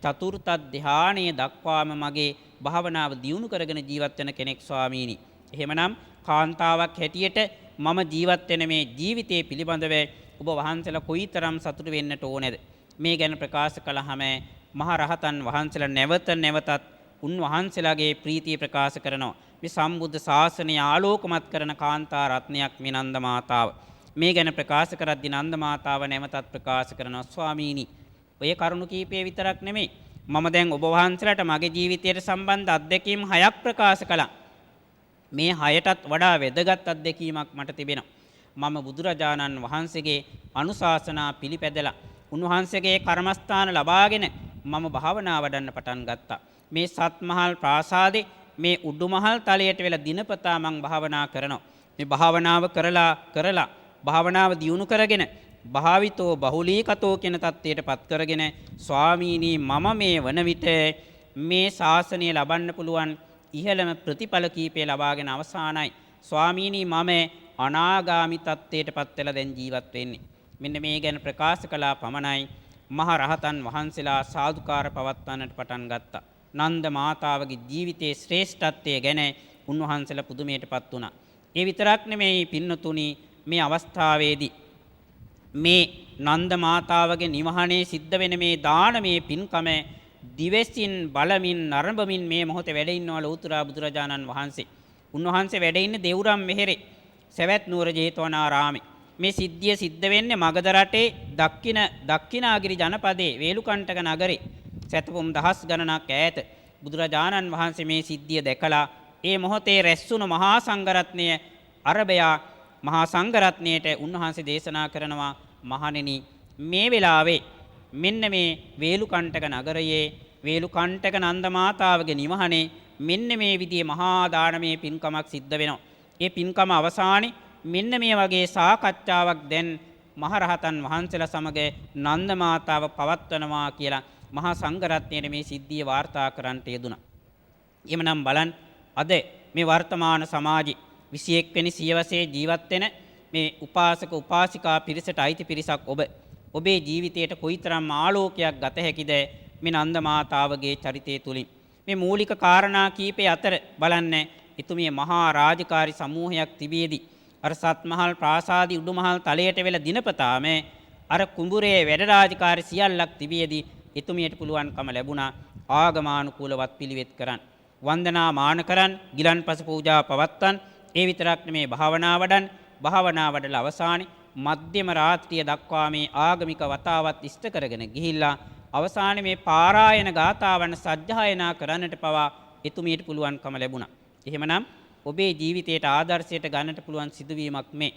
චතුර්ථ ධානයේ දක්වාම මගේ භාවනාව දියුණු කරගෙන ජීවත් වෙන කෙනෙක් ස්වාමීනි. එහෙමනම් කාන්තාවක් හැටියට මම ජීවත් වෙන මේ ජීවිතයේ පිළිබඳව ඔබ වහන්සේලා කොයිතරම් සතුටු වෙන්නට ඕනේද? මේ ගැන ප්‍රකාශ කළාම මහ රහතන් වහන්සේලා නැවත නැවතත් උන්වහන්සේලාගේ ප්‍රීතිය ප්‍රකාශ කරනවා. මේ සම්බුද්ධ ශාසනය ආලෝකමත් කරන කාන්තා රත්නයක් මේ නන්ද මාතාව. මේ ගැන ප්‍රකාශ කරද්දී නන්ද මාතාව නැවතත් ප්‍රකාශ කරනවා ස්වාමීනි, ඔය කරුණු කීපය විතරක් නෙමෙයි. මම දැන් ඔබ වහන්සේලාට මගේ ජීවිතයට සම්බන්ධ අත්දැකීම් 6ක් ප්‍රකාශ කළා. මේ 6ටත් වඩා වැදගත් අත්දැකීමක් මට තිබෙනවා. මම බුදුරජාණන් වහන්සේගේ අනුශාසනා පිළිපැදලා උන්වහන්සේගේ කර්මස්ථාන ලබාගෙන මම භාවනා වඩන්න පටන් ගත්තා. මේ සත්මහල් ප්‍රාසාදේ මේ උඩුමහල් තලයට වෙලා දිනපතා මම භාවනා කරනවා. මේ භාවනාව කරලා භාවනාව දියුණු කරගෙන භාවිතෝ බහුලීකතෝ කියන தත්ත්වයට පත් කරගෙන ස්වාමීනි මම මේ වන විට මේ ශාසනය ලබන්න පුළුවන් ඉහළම ප්‍රතිඵල කීපය ලබාගෙන අවසానයි. ස්වාමීනි මම අනාගාමි තත්ත්වයට පත් වෙලා දැන් ජීවත් වෙන්නේ. මෙන්න මේ ගැන ප්‍රකාශ කළා පමණයි මහ රහතන් වහන්සේලා සාදුකාර පවත්වන්නට පටන් ගත්තා. නන්ද මාතාවගේ ජීවිතයේ ශ්‍රේෂ්ඨත්වය ගැන උන්වහන්සේලා පුදුමයටපත් වුණා. ඒ විතරක් නෙමෙයි පින්නතුනි, මේ අවස්ථාවේදී මේ නන්ද මාතාවගේ නිවහනේ සිද්ධ වෙන මේ දානමේ පින්කම දිවෙසින් බලමින් නරඹමින් මේ මොහොතේ වැඩ ඉන්නවා ලෞතර බුදුරජාණන් වහන්සේ. උන්වහන්සේ වැඩ ඉන්නේ දෙවුරම් මෙහෙරේ සවැත් නුවර ජේතවනාරාමේ. මේ සිද්ධිය සිද්ධ වෙන්නේ මගධ රටේ දක්ඛිනාගිරි ජනපදයේ වේලුකණ්ඨක නගරේ සතපුම් දහස් ගණනක් ඈත. බුදුරජාණන් වහන්සේ මේ සිද්ධිය දැකලා ඒ මොහොතේ රැස්වුණු මහා සංඝරත්නය අරබයා මහා සංඝරත්නයට උන්වහන්සේ දේශනා කරනවා, මහණෙනි මේ වෙලාවේ මෙන්න මේ වේලුකණ්ඨක නගරයේ වේලුකණ්ඨක නන්ද මාතාවගේ නිවහනේ මෙන්න මේ විදිහේ මහා දානමය පින්කමක් සිද්ධ වෙනවා. ඒ පින්කම අවසානයේ මෙන්න මේ වගේ සාකච්ඡාවක් දැන් මහරහතන් වහන්සේලා සමග නන්ද මාතාව පවත්වනවා කියලා මහා සංඝරත්නයේ මේ සිද්ධිය වාර්තා කරන්නට යෙදුණා. එhmenan බලන්න අද මේ වර්තමාන සමාජයේ 21 වෙනි සියවසේ ජීවත් වෙන මේ උපාසක උපාසිකා පිරිසට අයිති පිරිසක් ඔබේ ජීවිතයට කොයිතරම් ආලෝකයක් ගත හැකිද මේ නන්ද මාතාවගේ චරිතය තුලින්. මේ මූලික කාරණා කීපේ අතර බලන්න එතුමිය මහා රාජකාරී සමූහයක් තිබියදී අර සත්මහල් ප්‍රාසාදී උඩුමහල් තලයට වෙලා දිනපතාම අර කුඹුරේ වැඩ රාජකාරී සියල්ලක් තිබියදී එතුමියට පුළුවන්කම ලැබුණා ආගමානුකූලවත් පිළිවෙත් කරන්න, වන්දනා මාන කරන්න, ගිලන්පස පූජා පවත්වන්න. ඒ විතරක් නෙමේ භාවනා වඩලා අවසානයේ මධ්‍යම රාත්‍රිය දක්වා මේ ආගමික වතාවත් ඉෂ්ට කරගෙන ගිහිල්ලා අවසානයේ මේ පාරායන ගාථාවන් සජ්ජායනා කරන්නට පවා එතුමියට පුළුවන්කම ලැබුණා. එහෙමනම් ඔබේ ජීවිතයට ආදර්ශයට ගන්නට පුළුවන් සිදුවීමක් මේ.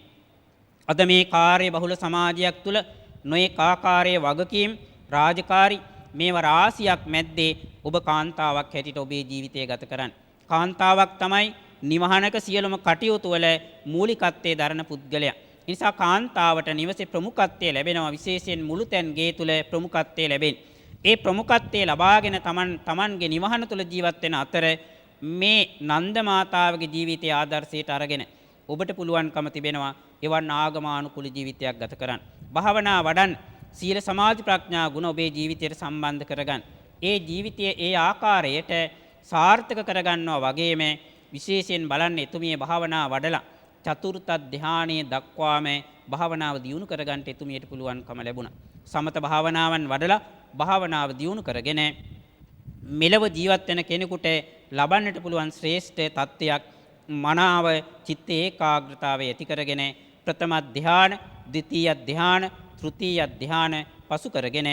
අද මේ කාර්ය බහුල සමාජයක් තුළ නොයෙක් ආකාරයේ වගකීම් රාජකාරී මේව රාශියක් මැද්දේ ඔබ කාන්තාවක් හැටියට ඔබේ ජීවිතය ගත කරන්න. කාන්තාවක් තමයි නිවහනක සියලුම කටයුතු වල මූලිකත්වයේ දරන පුද්ගලයා. ඒ නිසා කාන්තාවට නිවසේ ප්‍රමුඛත්වය ලැබෙනවා. විශේෂයෙන් මුළුතැන් ගේ තුල ප්‍රමුඛත්වය ලැබෙන. ඒ ප්‍රමුඛත්වය ලබාගෙන තමන්ගේ නිවහන තුල ජීවත් වෙන අතර මේ නන්ද මාතාවගේ ජීවිතයේ ආදර්ශයට අරගෙන ඔබට පුළුවන්කම තිබෙනවා එවන් ආගමානුකූල ජීවිතයක් ගත කරන්න. භාවනා වඩන් සීල සමාධි ප්‍රඥා ගුණ ඔබේ ජීවිතයට සම්බන්ධ කරගන්න. ඒ ජීවිතයේ ඒ ආකාරයට සාර්ථක කරගන්නවා වගේම විශේෂයෙන් බලන්න එතුමිය භාවනා වඩලා චතුර්ථ ධානයේ දක්වාම භාවනාව දියුණු කරගන්න එතුමියට පුළුවන්කම ලැබුණා. සමත භාවනාවන් වඩලා භාවනාව දියුණු කරගෙන මෙලව ජීවත් වෙන කෙනෙකුට ලබන්නට පුළුවන් ශ්‍රේෂ්ඨ තත්ත්වයක් මනාව චිත්ත ඒකාග්‍රතාවය ඇති කරගෙන ප්‍රථම ධාන, ද්විතීය ධාන, තෘතීය ධාන පසු කරගෙන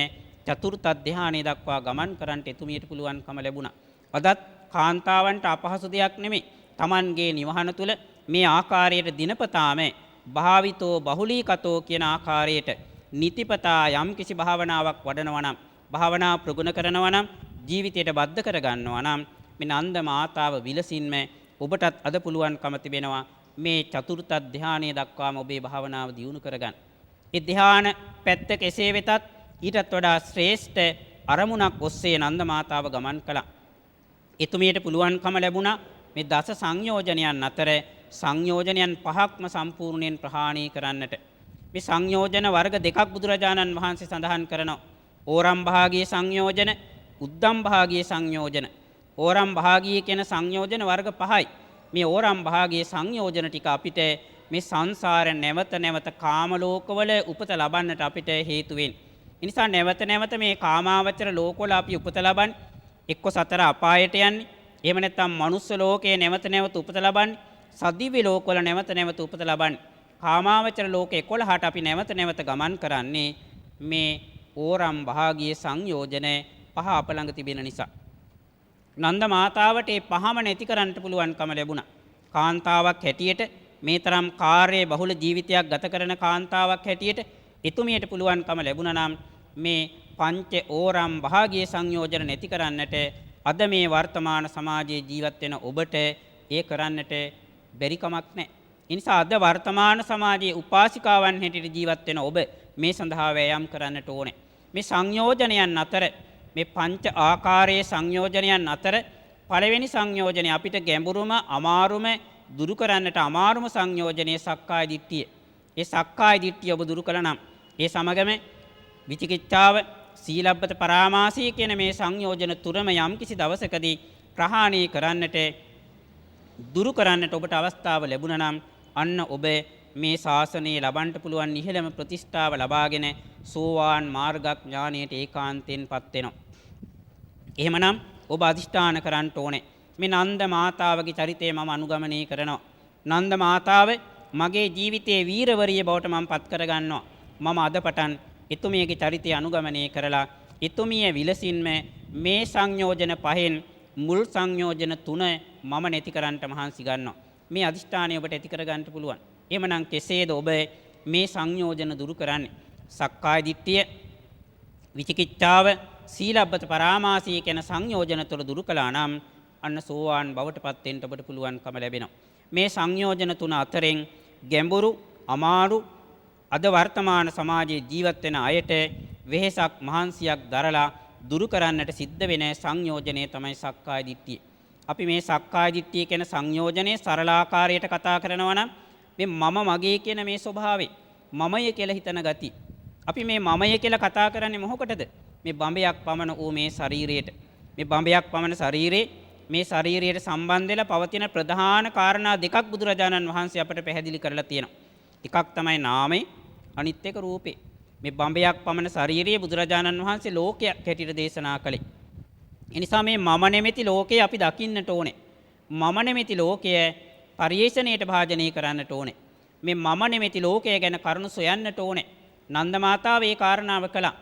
චතුර්ථ ධානයේ දක්වා ගමන් කරන්නට එතුමියට පුළුවන්කම ලැබුණා. අදත් කාන්තාවන්ට අපහසු දෙයක් නෙමෙයි. Tamanගේ නිවහන තුල මේ ආකාරයට දිනපතාම භාවිතෝ බහුලීකතෝ කියන ආකාරයට නිතිපතා යම් කිසි භාවනාවක් වඩනවා නම්, භාවනා ප්‍රගුණ කරනවා නම්, ජීවිතයට බද්ධ කර ගන්නවා නම් මේ නන්ද මාතාව විලසින්ම ඔබටත් අද පුළුවන්කම තිබෙනවා මේ චතුර්ථ ධානයේ දක්වාම ඔබේ භාවනාව දියුණු කරගන්න. ඒ ධාන පැත්ත කෙසේ වෙතත් ඊටත් වඩා ශ්‍රේෂ්ඨ අරමුණක් ඔස්සේ නන්ද මාතාව ගමන් කළා. එතුමියට පුළුවන්කම ලැබුණා මේ දස සංයෝජනයන් අතර සංයෝජනයන් 5ක්ම සම්පූර්ණයෙන් ප්‍රහාණය කරන්නට. මේ සංයෝජන වර්ග දෙකක් බුදුරජාණන් වහන්සේ සඳහන් කරනවා. ඕරම් භාගීය සංයෝජන, උද්දම් භාගීය සංයෝජන. ඕරම් භාගීය කියන සංයෝජන වර්ග පහයි. මේ ඕරම් භාගීය සංයෝජන ටික අපිට මේ සංසාරේ නැවත නැවත කාම ලෝකවල උපත ලබන්නට අපිට හේතු වෙන්නේ. ඒ නිසා නැවත නැවත මේ කාමාවචර ලෝකවල අපි උපත ලබන්නේ එක්ක සතර අපායට යන්නේ. එහෙම නැත්නම් මනුස්ස ලෝකයේ නැවත නැවත උපත ලබන්නේ. සදිව්‍ය ලෝකවල නැවත නැවත උපත ලබන්නේ. කාමාවචර ලෝක 11ට අපි නැවත නැවත ගමන් කරන්නේ මේ ඕරම් භාගීය සංයෝජන පහ අප ළඟ තිබෙන නිසා. නන්ද මාතාවට මේ පහම නැති කරන්න පුළුවන්කම ලැබුණා. කාන්තාවක් හැටියට මේ තරම් කාර්ය බහුල ජීවිතයක් ගත කරන කාන්තාවක් හැටියට එතුමියට පුළුවන්කම ලැබුණා නම් මේ පංච ඕරම් භාගීය සංයෝජන නැති කරන්නට අද මේ වර්තමාන සමාජයේ ජීවත් වෙන ඔබට ඒ කරන්නට බැරි කමක් නැහැ. ඒ නිසා අද වර්තමාන සමාජයේ උපාසිකාවන් හැටියට ජීවත් වෙන ඔබ මේ සඳහා වෑයම් කරන්නට ඕනේ. මේ සංයෝජනයන් අතර මේ පංච ආකාරයේ සංයෝජනයන් අතර පළවෙනි සංයෝජනය අපිට ගැඹුරුම අමාරුම දුරු කරන්නට අමාරුම සංයෝජනයේ සක්කාය දිට්ඨිය. ඒ සක්කාය දිට්ඨිය ඔබ දුරු කළා නම් ඒ සමගම විචිකිච්ඡාව, සීලබ්බත පරාමාසී කියන මේ සංයෝජන තුරම යම් කිසි දවසකදී ප්‍රහාණය කරන්නට දුරු කරන්නට ඔබට අවස්ථාව ලැබුණා නම් අන්න ඔබ මේ ශාසනයේ ලබන්න පුළුවන් ඉහළම ප්‍රතිෂ්ඨාව ලබාගෙන සෝවාන් මාර්ගඥානයට ඒකාන්තයෙන්පත් වෙනවා. එහෙමනම් ඔබ අදිෂ්ඨාන කරන්න ඕනේ. මේ නන්ද මාතාවගේ චරිතය මම අනුගමනය කරනවා. නන්ද මාතාව මගේ ජීවිතයේ වීරවරිය බවට මම පත් කරගන්නවා. මම අද පටන් එතුමියගේ චරිතය අනුගමනය කරලා එතුමිය විලසින්ම මේ සංයෝජන පහෙන් මුල් සංයෝජන 3 මම නැති කරන්නට මහන්සි ගන්නවා. මේ අදිෂ්ඨානය ඔබට ඇති කරගන්න පුළුවන්. එහෙමනම් කෙසේද ඔබ මේ සංයෝජන දුරු කරන්නේ? සක්කාය දිට්ඨිය, විචිකිච්ඡාව, සීලබ්බත පරාමාසී කියන සංයෝජන තුළ දුරු කළා නම් අන්න සෝවාන් බවට පත් වෙන්න ඔබට පුළුවන්කම ලැබෙනවා. මේ සංයෝජන 3 අතරින් ගැඹුරු, අමාරු අද වර්තමාන සමාජයේ ජීවත් වෙන අයට වෙහෙසක් මහන්සියක් දරලා දුරු කරන්නට සිද්ධ වෙන සංයෝජනය තමයි සක්කාය දිට්ඨිය. අපි මේ සක්කාය දිට්ඨිය කියන සංයෝජනයේ සරල ආකාරයට කතා කරනවා නම් මේ මම මගේ කියන මේ ස්වභාවය, මමය කියලා හිතන ගති. අපි මේ මමය කියලා කතා කරන්නේ මොකටද? මේ බඹයක් පමණ වූ මේ ශරීරයට. මේ බඹයක් පමණ ශරීරේ මේ ශරීරයට සම්බන්ධ වෙලා පවතින ප්‍රධාන කාරණා දෙකක් බුදුරජාණන් වහන්සේ අපට පැහැදිලි කරලා තියෙනවා. එකක් තමයි නාමය, අනිත් එක රූපේ. මේ බඹයක් පමණ ශරීරයේ බුදුරජාණන් වහන්සේ ලෝකයක් හැටියට දේශනා කළේ. ඒ නිසා මේ මම නෙමෙති ලෝකේ අපි දකින්නට ඕනේ. මම නෙමෙති ලෝකය පරිේශණයට භාජනය කරන්නට ඕනේ. මේ මම නෙමෙති ලෝකය ගැන කරුණු සොයන්නට ඕනේ. නන්ද මාතාව ඒ කාරණාව කළා.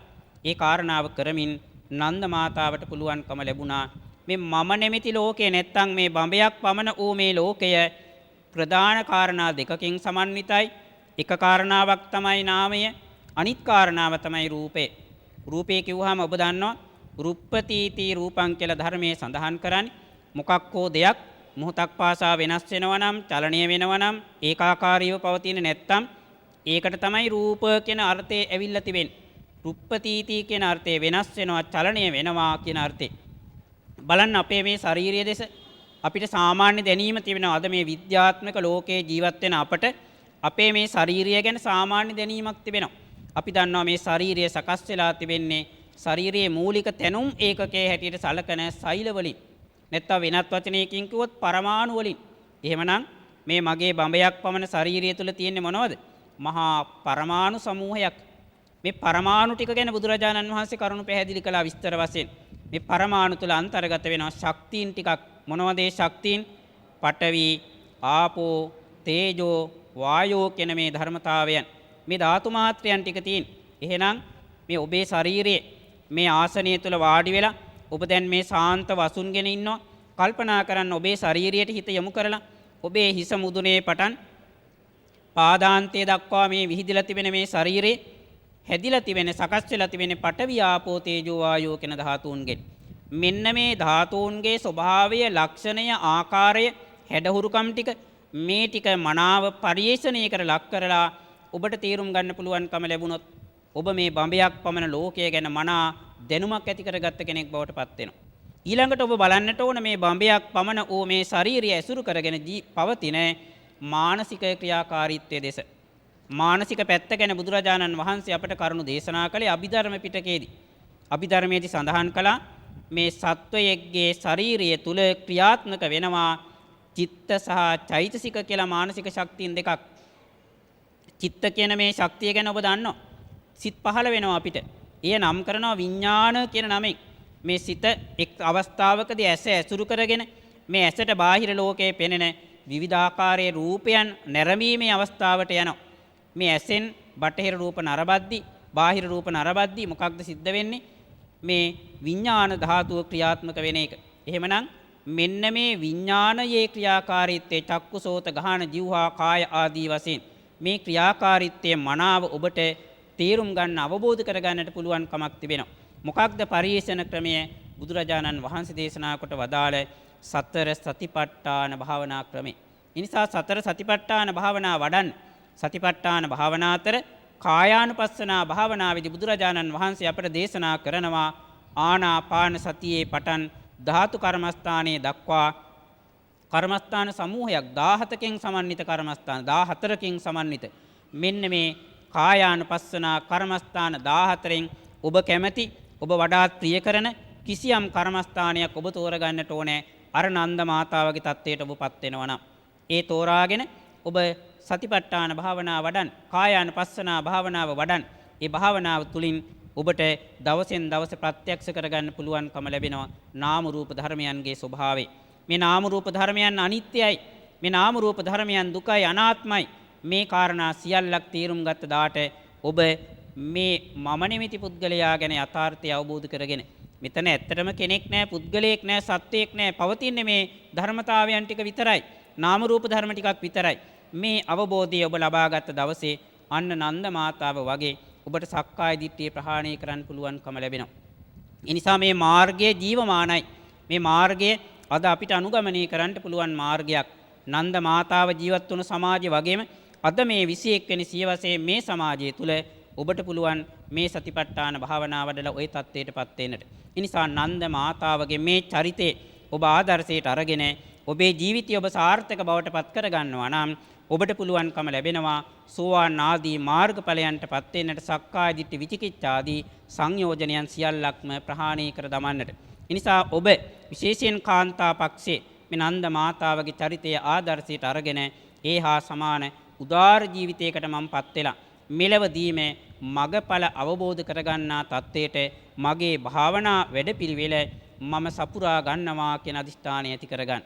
ඒ කාරණාව කරමින් නන්ද මාතාවට පුළුවන්කම ලැබුණා මේ මම නෙමෙති ලෝකේ නැත්තම් මේ බඹයක් පමණ වූ මේ ලෝකය ප්‍රධාන කාරණා දෙකකින් සමන්විතයි. එක කාරණාවක් තමයි නාමය, අනිත් කාරණාව තමයි රූපේ. රූපේ කිව්වහම ඔබ දන්නවා රුප්පතිති රූපං කියලා ධර්මයේ සඳහන් කරන්නේ මොකක් හෝ දෙයක් මොහොතක් පාසා වෙනස් වෙනවා නම්, චලනය වෙනවා නම්, ඒකාකාරීව පවතින නැත්තම් ඒකට තමයි රූප කියන අර්ථය ඇවිල්ලා තිබෙන්නේ. රුප්පතිති කියන අර්ථය වෙනස් වෙනවා, චලනය වෙනවා කියන අර්ථය. බලන්න අපේ මේ ශාරීරිය දෙස අපිට සාමාන්‍ය දැනීම තිබෙනවා. අද මේ විද්‍යාත්මක ලෝකයේ ජීවත් වෙන අපට අපේ මේ ශාරීරිය ගැන සාමාන්‍ය දැනීමක් තිබෙනවා. අපි දන්නවා මේ ශාරීරිය සකස් වෙලා තිබෙන්නේ ශාරීරියේ මූලික තැනුම් ඒකකයේ හැටියට සලකන සෛල වලින්. නැත්නම් වෙනත් වචනයකින් කිව්වොත් පරමාණු වලින්. එහෙමනම් මේ මගේ බඹයක් පමණ ශාරීරිය තුල තියෙන්නේ මොනවද? මහා පරමාණු සමූහයක්. මේ පරමාණු ටික ගැන බුදුරජාණන් වහන්සේ කරුණු පැහැදිලි කළා විස්තර වශයෙන්. මේ පරමාණු තුල අන්තර්ගත වෙනවා ශක්තියින් ටිකක්. මොනවද ඒ ශක්තියින්? පඨවි, ආපෝ, තේජෝ, වායෝ කියන මේ ධර්මතාවයන්. මේ ධාතු මාත්‍රයන් ටික තියෙන. එහෙනම් මේ ඔබේ ශරීරයේ මේ ආසනය තුල වාඩි වෙලා ඔබ දැන් මේ ශාන්ත වසුන්ගෙන ඉන්නවා. කල්පනා කරන්න ඔබේ ශරීරයට හිත යොමු කරලා ඔබේ හිස මුදුනේ පටන් පාදාන්තය දක්වා මේ විහිදලා තිබෙන මේ ශරීරේ හැදිලා තිබෙන සකස් වෙලා තිබෙන පඨවි ආපෝ තේජෝ වායෝ කියන ධාතුන්ගෙන්. මෙන්න මේ ධාතුන්ගේ ස්වභාවය, ලක්ෂණය, ආකාරය, හැඩහුරුකම් ටික මේ ටික මනාව පරිේශණය කර ලක් කරලා ඔබට තේරුම් ගන්න පුළුවන්කම ලැබුණොත් ඔබ මේ බඹයක් පමණ ලෝකය ගැන මනා දැනුමක් ඇති කරගත්ත කෙනෙක් බවට පත් වෙනවා. ඊළඟට ඔබ බලන්නට ඕන මේ බඹයක් පමණ ඕ මේ ශාරීරිය ඇසුරු කරගෙන පවතින මානසික ක්‍රියාකාරීත්වයේ දෙස. මානසික පැත්ත ගැන බුදුරජාණන් වහන්සේ අපට කරුණු දේශනා කළේ අභිධර්ම පිටකයේදී. අභිධර්මයේදී සඳහන් කළා මේ සත්වයේගේ ශාරීරිය තුල ක්‍රියාත්මක වෙනවා චිත්ත සහ චෛතසික කියලා මානසික ශක්තියින් දෙකක්. චිත්ත කියන මේ ශක්තිය ගැන ඔබ දන්නවා. සිත් පහළ වෙනවා අපිට. එය නම් කරනවා විඥාන කියන නමෙන්. මේ සිත එක් අවස්ථාවකදී ඇස ඇසුරු කරගෙන මේ ඇසට බාහිර ලෝකයේ පෙනෙන විවිධාකාරයේ රූපයන් නැරඹීමේ අවස්ථාවට යනවා. මේ ඇසෙන් බටහිර රූප නරබද්දි බාහිර රූප නරබද්දි මොකක්ද සිද්ධ වෙන්නේ? මේ විඥාන ධාතුව ක්‍රියාත්මක වෙන එක. එහෙමනම් මෙන්න මේ විඥානයේ ක්‍රියාකාරීත්වයේ චක්කුසෝත ගාහන જીවහා කාය ආදී වශයෙන් මේ ක්‍රියාකාරීත්වයේ මනාව ඔබට තේරුම් ගන්න අවබෝධ කර ගන්නට පුළුවන් කමක් තිබෙනවා. මොකක්ද පරිේෂණ ක්‍රමය? බුදුරජාණන් වහන්සේ දේශනා කොට වදාළ සතර සතිපට්ඨාන භාවනා ක්‍රමය. ඒ නිසා සතර සතිපට්ඨාන භාවනා වඩන්න. සතිපට්ඨාන භාවනාතර කායානුපස්සනා භාවනාවේදී බුදුරජාණන් වහන්සේ අපට දේශනා කරනවා ආනාපාන සතියේ පටන් ධාතු කර්මස්ථානයේ දක්වා කර්මස්ථාන සමූහයක් 17කින් සමන්විත කර්මස්ථාන 14කින් සමන්විත. මෙන්න මේ කායානුපස්සනා කර්මස්ථාන 14න් ඔබ කැමැති ඔබ වඩාත් ප්‍රිය කරන කිසියම් කර්මස්ථානයක් ඔබ තෝරගන්නට ඕනේ. අර නන්ද මාතාවගේ தත්ත්වයට ඔබපත් වෙනවා නම් ඒ තෝරාගෙන ඔබ සතිපට්ඨාන භාවනාව වඩන්, කායානුපස්සනා භාවනාව වඩන්. ඒ භාවනාව තුලින් ඔබට දවසෙන් දවස ප්‍රත්‍යක්ෂ කරගන්න පුළුවන්කම ලැබෙනවා නාම රූප ධර්මයන්ගේ ස්වභාවය. මේ නාම රූප ධර්මයන් අනිත්‍යයි. මේ නාම රූප ධර්මයන් දුකයි, අනාත්මයි. මේ කාරණා සියල්ලක් තීරුම් ගත්ත දාට ඔබ මේ මම නිමිති පුද්ගලයා ගැන යථාර්ථය අවබෝධ කරගෙන මෙතන ඇත්තටම කෙනෙක් නැහැ, පුද්ගලයෙක් නැහැ, සත්වයෙක් නැහැ. පවතින්නේ මේ ධර්මතාවයන් ටික විතරයි. නාම රූප ධර්ම ටිකක් විතරයි. මේ අවබෝධය ඔබ ලබාගත් දවසේ අන්න නන්ද මාතාව වගේ ඔබට සක්කාය දිට්ඨිය ප්‍රහාණය කරන්න පුළුවන්කම ලැබෙනවා. ඒ නිසා මේ මාර්ගය ජීවමානයි. මේ මාර්ගය අද අපිට අනුගමනය කරන්න පුළුවන් මාර්ගයක්. නන්ද මාතාව ජීවත් වුණු සමාජය වගේම අද මේ 21 වෙනි සියවසේ මේ සමාජය තුල ඔබට පුළුවන් මේ සතිපට්ඨාන භාවනාව වඩලා ওই தත්ත්වයටපත් වෙන්නට. ඒ නිසා නන්ද මාතාවගේ මේ චරිතේ ඔබ ආදර්ශයට අරගෙන ඔබේ ජීවිතය ඔබ සාර්ථක බවට පත් කර ගන්නවා නම් ඔබට පුළුවන්කම ලැබෙනවා සෝවාන් ආදී මාර්ගඵලයන්ටපත් වෙන්නට සක්කාය දිට්ඨි විචිකිච්ඡාදී සංයෝජනයන් සියල්ලක්ම ප්‍රහාණය කර දමන්නට. ඒ නිසා ඔබ විශේෂයෙන් කාන්තා පක්ෂයේ මේ නන්ද මාතාවගේ චරිතය ආදර්ශයට අරගෙන ඒ හා සමාන උදාර ජීවිතයකට මමපත් වෙලා මෙලවදීම මගඵල අවබෝධ කරගන්නා තත්ත්වයට මගේ භාවනා වැඩපිළිවෙල මම සපුරා ගන්නවා කියන අදිෂ්ඨානය ඇති කරගන්න.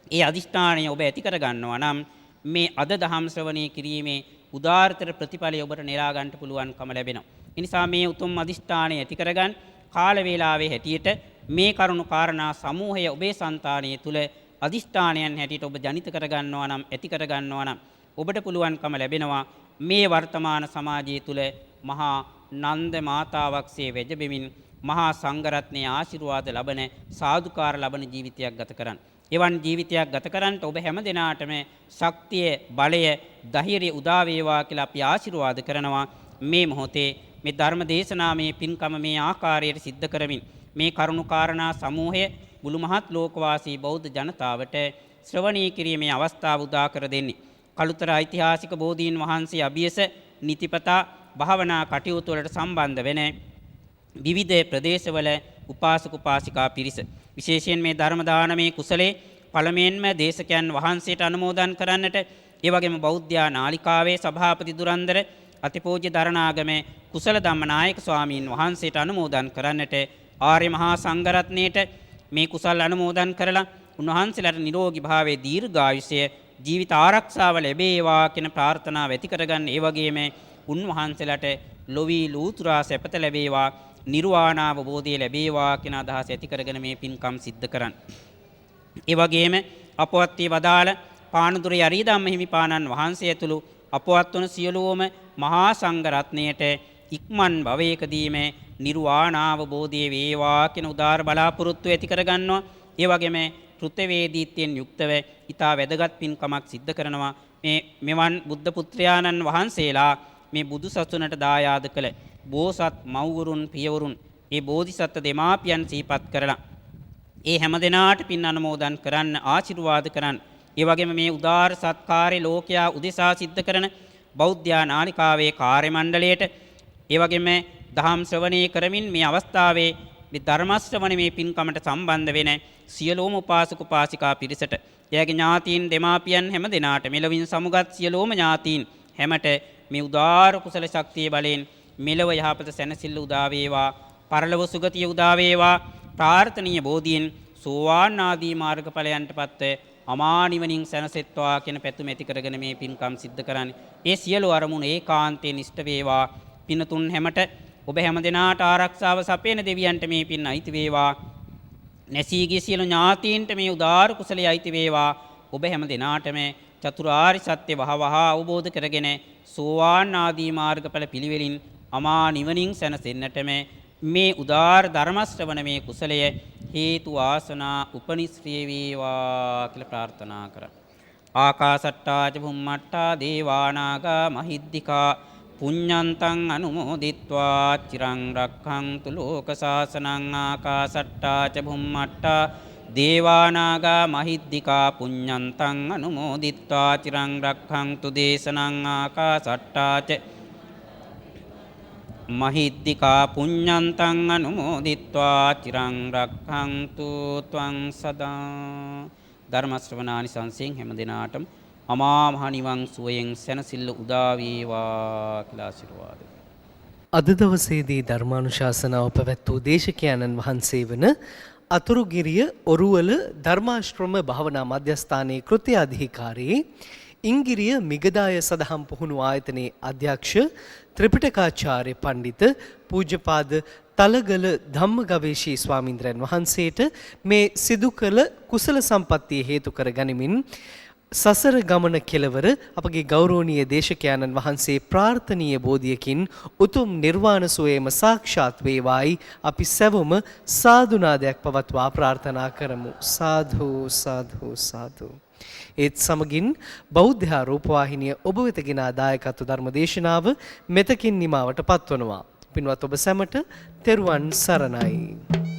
ඒ අදිෂ්ඨානය ඔබ ඇති කරගන්නවා නම් මේ අද දහම් ශ්‍රවණය කිරීමේ උදාාරතර ප්‍රතිඵලය ඔබට නෙලා ගන්න පුළුවන්කම ලැබෙනවා. ඒ නිසා මේ උතුම් අදිෂ්ඨානය ඇති කරගන්න කාල වේලාවේ හැටියට මේ කරුණු කාරණා සමූහය ඔබේ సంతානයේ තුල අදිෂ්ඨානයන් හැටියට ඔබ ජනිත කරගන්නවා නම් ඇති කරගන්නවා නම් ඔබට පුළුවන්කම ලැබෙනවා මේ වර්තමාන සමාජයේ තුල මහා නන්ද මාතාවක්සේ වැජබෙමින් මහා සංඝරත්නයේ ආශිර්වාද ලබන සාදුකාර ලබන ජීවිතයක් ගත කරන්න. එවන් ජීවිතයක් ගත කරන්නට ඔබ හැම දිනාටම ශක්තිය, බලය, ධෛර්යය උදා වේවා කියලා අපි ආශිර්වාද කරනවා. මේ මොහොතේ මේ ධර්ම දේශනාමය පින්කම මේ ආකාරයට සිද්ධ කරමින් මේ කරුණු කාරණා සමූහය මුළු මහත් ලෝකවාසී බෞද්ධ ජනතාවට ශ්‍රවණී කිරීමේ අවස්ථාව උදා කර දෙන්නේ. කළුතර ඓතිහාසික බෝධීන් වහන්සේ අභියස නිතිපතා භාවනා කටයුතු වලට සම්බන්ධ වෙන විවිධ ප්‍රදේශවල උපාසක උපාසිකා පිරිස විශේෂයෙන් මේ ධර්ම දානමේ කුසලයේ පළමුවෙන්ම දේශකයන් වහන්සේට අනුමෝදන් කරන්නට, ඒ වගේම බෞද්ධ නාලිකාවේ සභාපති දුරන්දර අතිපූජ්‍ය දරණාගම කුසල ධම්මනායක ස්වාමීන් වහන්සේට අනුමෝදන් කරන්නට, ආර්ය මහා සංඝරත්නයට මේ කුසල් අනුමෝදන් කරලා උන්වහන්සේලාට නිරෝගී භාවයේ දීර්ඝායුෂය ජීවිත ආරක්ෂාව ලැබේවා කියන ප්‍රාර්ථනාව ඇති කරගන්න. ඒ වගේම උන්වහන්සේලාට ලොවි ලූතුරා සැපත ලැබේවා, නිර්වාණ අවබෝධය ලැබේවා කියන අදහස ඇති කරගෙන මේ පින්කම් සිද්ධ කරන්න. ඒ වගේම අපවත් වී වදාළ පානදුර යරිදම්ම හිමිපාණන් වහන්සේ ඇතුළු අපවත් වන සියලුම මහා සංඝ රත්නයට ඉක්මන් භවයකදීම නිර්වාණ අවබෝධය වේවා කියන උදාාර බලාපොරොත්තු ඇති කරගන්නවා. ඒ වගේම කෘතවේදීත්වයෙන් යුක්තව ඊතා වැදගත් පින්කමක් සිද්ධ කරනවා. මෙවන් බුද්ධ පුත්‍රයාණන් වහන්සේලා මේ බුදු සසුනට දායාද කළ බෝසත් මව්වරුන් පියවරුන් ඒ බෝධිසත්ව දෙමාපියන් සිහිපත් කරලා ඒ හැම දිනාට පින් අනුමෝදන් කරන්න, ආශිර්වාද කරන්න. ඒ වගේම මේ උදාාර සත්කාරේ ලෝකයා උදෙසා සිද්ධ කරන බෞද්ධ නාලිකාවේ කාර්ය මණ්ඩලයට ඒ වගේම දහම් ශ්‍රවණය කරමින් මේ අවස්ථාවේ මේ ධර්ම ශ්‍රවණ මේ පින්කමට සම්බන්ධ වෙන සියලුම උපාසක උපාසිකා පිරිසට එයාගේ ඥාතීන් දෙමාපියන් හැම දෙනාට මෙලවින් සමුගත් සියලුම ඥාතීන් හැමට මේ උදාාර කුසල ශක්තිය බලෙන් මෙලව යහපත සැනසෙල්ල උදා වේවා පරලොව සුගතිය උදා වේවා ප්‍රාර්ථනීය බෝධියෙන් සෝවාන් ආදී මාර්ගඵලයන්ටපත් අමා නිවනින් සැනසෙත්වා කියන පැතුම ඇති කරගෙන මේ පින්කම් සිද්ධ කරන්නේ. ඒ සියලු අරමුණු ඒකාන්තයෙන් ඉෂ්ට වේවා. පින්තුන් හැමට ඔබ හැම දෙනාට ආරක්ෂාව සපයන දෙවියන්ට මේ පින් අයිති වේවා. නැසී ගිය සියලු ඥාතීන්ට මේ උදාාර කුසලයේ අයිති වේවා. ඔබ හැම දෙනාටම චතුරාර්ය සත්‍ය වහවහ අවබෝධ කරගෙන සෝවාන් ආදී මාර්ගඵල පිළිවෙලින් අමා නිවනින් සැනසෙන්නටම මේ උදාාර ධර්ම ශ්‍රවණ මේ කුසලය හේතු වාසනා උපනිශ්‍රේ වේවා කියලා ප්‍රාර්ථනා කරා. ආකාසට්ටා ච භුම්මට්ටා දේවානාගා මහිද්దికා පුඤ්ඤන්තං අනුමෝදිත්වා චිරං රක්ඛන්තු ලෝක සාසනං. ආකාසට්ටා ච භුම්මට්ටා දේවානාගා මහිද්దికා පුඤ්ඤන්තං අනුමෝදිත්වා චිරං රක්ඛන්තු දේශනං. ආකාසට්ටා ච මහිද්దికා පුඤ්ඤන්තං අනුමෝදිත්වා චිරං රක්ඛන්තු ත්වං සදා. ධර්ම ශ්‍රවණානිසංසයෙන් හැම දිනාටම අමා මහ නිවන් සුවයෙන් සැනසෙල්ල උදා වේවා කියලා ආශිර්වාද. අද දවසේදී ධර්මානුශාසනාව පැවැත් වූ දේශකයන්න් වහන්සේ වන අතුරුගිරිය ඔරුවල ධර්මාශ්‍රම භාවනා මධ්‍යස්ථානයේ කෘත්‍ය අධිකාරී ඉංගිරිය මිගදාය සදහම් පුහුණු ආයතනයේ අධ්‍යක්ෂ ත්‍රිපිටකාචාර්ය පඬිත පූජ්‍යපාද තලගල ධම්මගවේෂී ස්වාමීන්ද්‍රයන් වහන්සේට මේ සිදු කළ කුසල සම්පත්තිය හේතු කර ගනිමින් සසර ගමන කෙලවර අපගේ ගෞරවනීය දේශකයන්න් වහන්සේ ප්‍රාර්ථනීය බෝධියකින් උතුම් නිර්වාණ සුවයම සාක්ෂාත් වේවායි අපි සැවොම සාදුනාදයක් පවත්වා ප්‍රාර්ථනා කරමු. සාදු සාදු සාදු. ඒත් සමගින් බෞද්ධ රූපවාහිනිය ඔබ වෙත ගෙන දායකත්ව ධර්ම දේශනාව මෙතකින් නිමාවට පත්වනවා. පින්වත් ඔබ සැමට තෙරුවන් සරණයි.